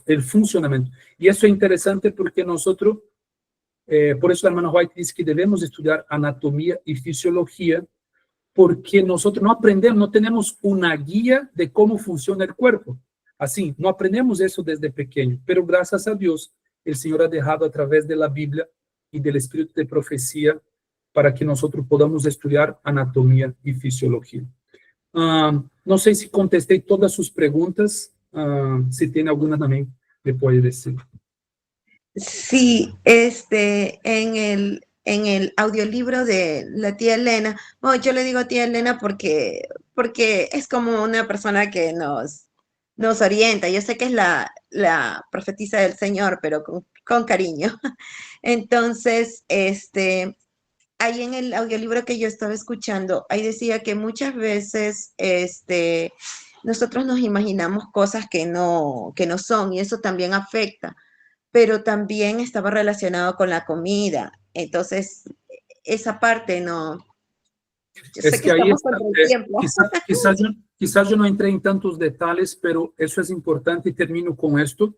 el funcionamiento. Y eso es interesante porque nosotros, por eso la hermana White dice que debemos estudiar anatomía y fisiología, porque nosotros no aprendemos, no tenemos una guía de cómo funciona el cuerpo. Así, no aprendemos eso desde pequeño, pero gracias a Dios, el Señor ha dejado a través de la Biblia y del espíritu de profecía para que nosotros podamos estudiar anatomía y fisiología. No sé si contesté todas sus preguntas, si tiene alguna también me puede decir. Sí, en el audiolibro de la tía Elena, bueno, yo le digo tía Elena porque es como una persona que nos orienta. Yo sé que es la profetisa del Señor, pero con cariño. Entonces, ahí en el audiolibro que yo estaba escuchando, ahí decía que muchas veces nosotros nos imaginamos cosas que no son, y eso también afecta, pero también estaba relacionado con la comida. Entonces, esa parte no. Yo sé que ahí estamos está, contra el tiempo. quizás yo no entré en tantos detalles, pero eso es importante y termino con esto.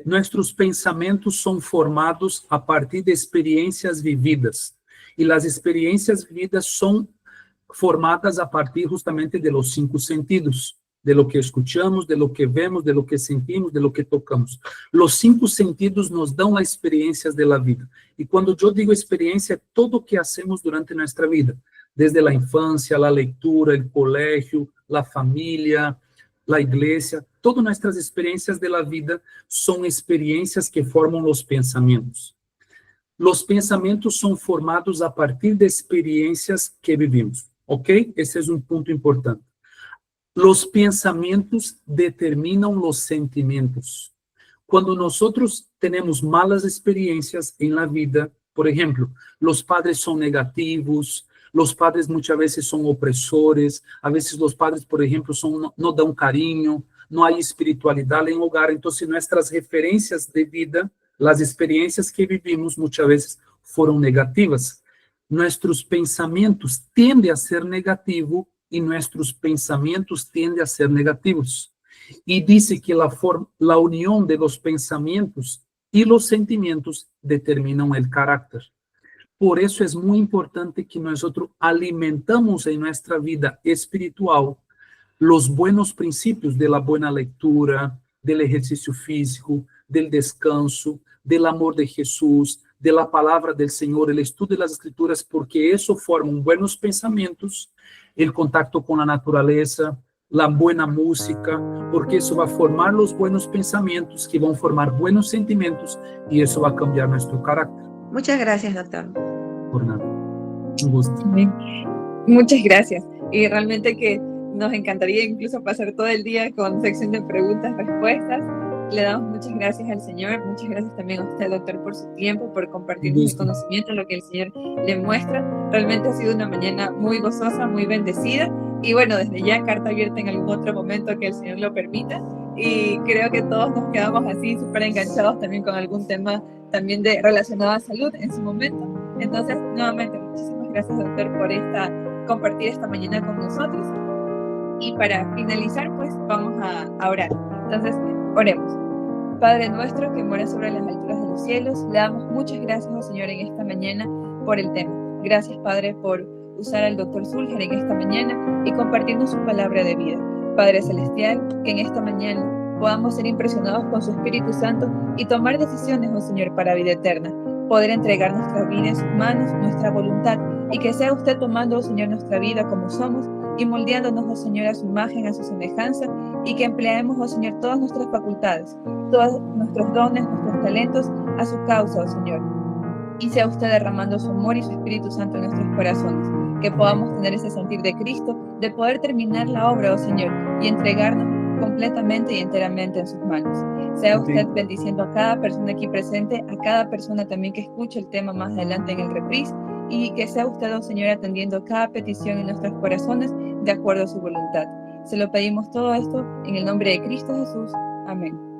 Nuestros pensamientos son formados a partir de experiencias vividas, y las experiencias vividas son formadas a partir justamente de los 5 sentidos. de lo que escuchamos, de lo que vemos, de lo que sentimos, de lo que tocamos. Los 5 sentidos nos dan las experiencias de la vida. Y cuando yo digo experiencia, todo lo que hacemos durante nuestra vida, desde la infancia, la lectura, el colegio, la familia, la iglesia, todas nuestras experiencias de la vida son experiencias que forman los pensamientos. Los pensamientos son formados a partir de experiencias que vivimos, ¿ok? Ese es un punto importante. Los pensamientos determinan los sentimientos. Cuando nosotros tenemos malas experiencias en la vida, por ejemplo, los padres son negativos, los padres muchas veces son opresores, a veces los padres, por ejemplo, no dan cariño, no hay espiritualidad en el hogar, entonces nuestras referencias de vida, las experiencias que vivimos muchas veces fueron negativas. Nuestros pensamientos tienden a ser negativos y nuestros pensamientos tienden a ser negativos. Y dice que la unión de los pensamientos y los sentimientos determinan el carácter. Por eso es muy importante que nosotros alimentamos en nuestra vida espiritual los buenos principios de la buena lectura, del ejercicio físico, del descanso, del amor de Jesús, de la palabra del Señor, el estudio de las Escrituras, porque eso forma buenos pensamientos, el contacto con la naturaleza, la buena música, porque eso va a formar los buenos pensamientos que van a formar buenos sentimientos y eso va a cambiar nuestro carácter. Muchas gracias, doctor. Por nada. Un gusto. Bien. Muchas gracias. Y realmente que nos encantaría incluso pasar todo el día con sección de preguntas, respuestas. Le damos muchas gracias al Señor, muchas gracias también a usted, doctor, por su tiempo, por compartirnos el conocimiento, lo que el Señor le muestra. Realmente ha sido una mañana muy gozosa, muy bendecida. Y bueno, desde ya, carta abierta en algún otro momento que el Señor lo permita. Y creo que todos nos quedamos así súper enganchados también con algún tema también relacionado a salud en su momento. Entonces, nuevamente, muchísimas gracias, doctor, por compartir esta mañana con nosotros. Y para finalizar, pues vamos a orar. Entonces, oremos. Padre nuestro que mora sobre las alturas de los cielos, le damos muchas gracias, oh Señor, en esta mañana por el tema. Gracias, Padre, por usar al doctor Zulger en esta mañana y compartirnos su palabra de vida. Padre Celestial, que en esta mañana podamos ser impresionados con su Espíritu Santo y tomar decisiones, oh Señor, para vida eterna. Poder entregar nuestra vida en sus manos, nuestra voluntad, y que sea usted tomando, oh Señor, nuestra vida como somos y moldeándonos, oh Señor, a su imagen, a su semejanza, y que empleemos, oh Señor, todas nuestras facultades, todos nuestros dones, nuestros talentos a su causa, oh Señor. Y sea usted derramando su amor y su Espíritu Santo en nuestros corazones, que podamos tener ese sentir de Cristo, de poder terminar la obra, oh Señor, y entregarnos completamente y enteramente en sus manos. Sea usted bendiciendo a cada persona aquí presente, a cada persona también que escuche el tema más adelante en el reprise, y que sea usted, oh Señor, atendiendo cada petición en nuestros corazones de acuerdo a su voluntad. Se lo pedimos todo esto en el nombre de Cristo Jesús. Amén.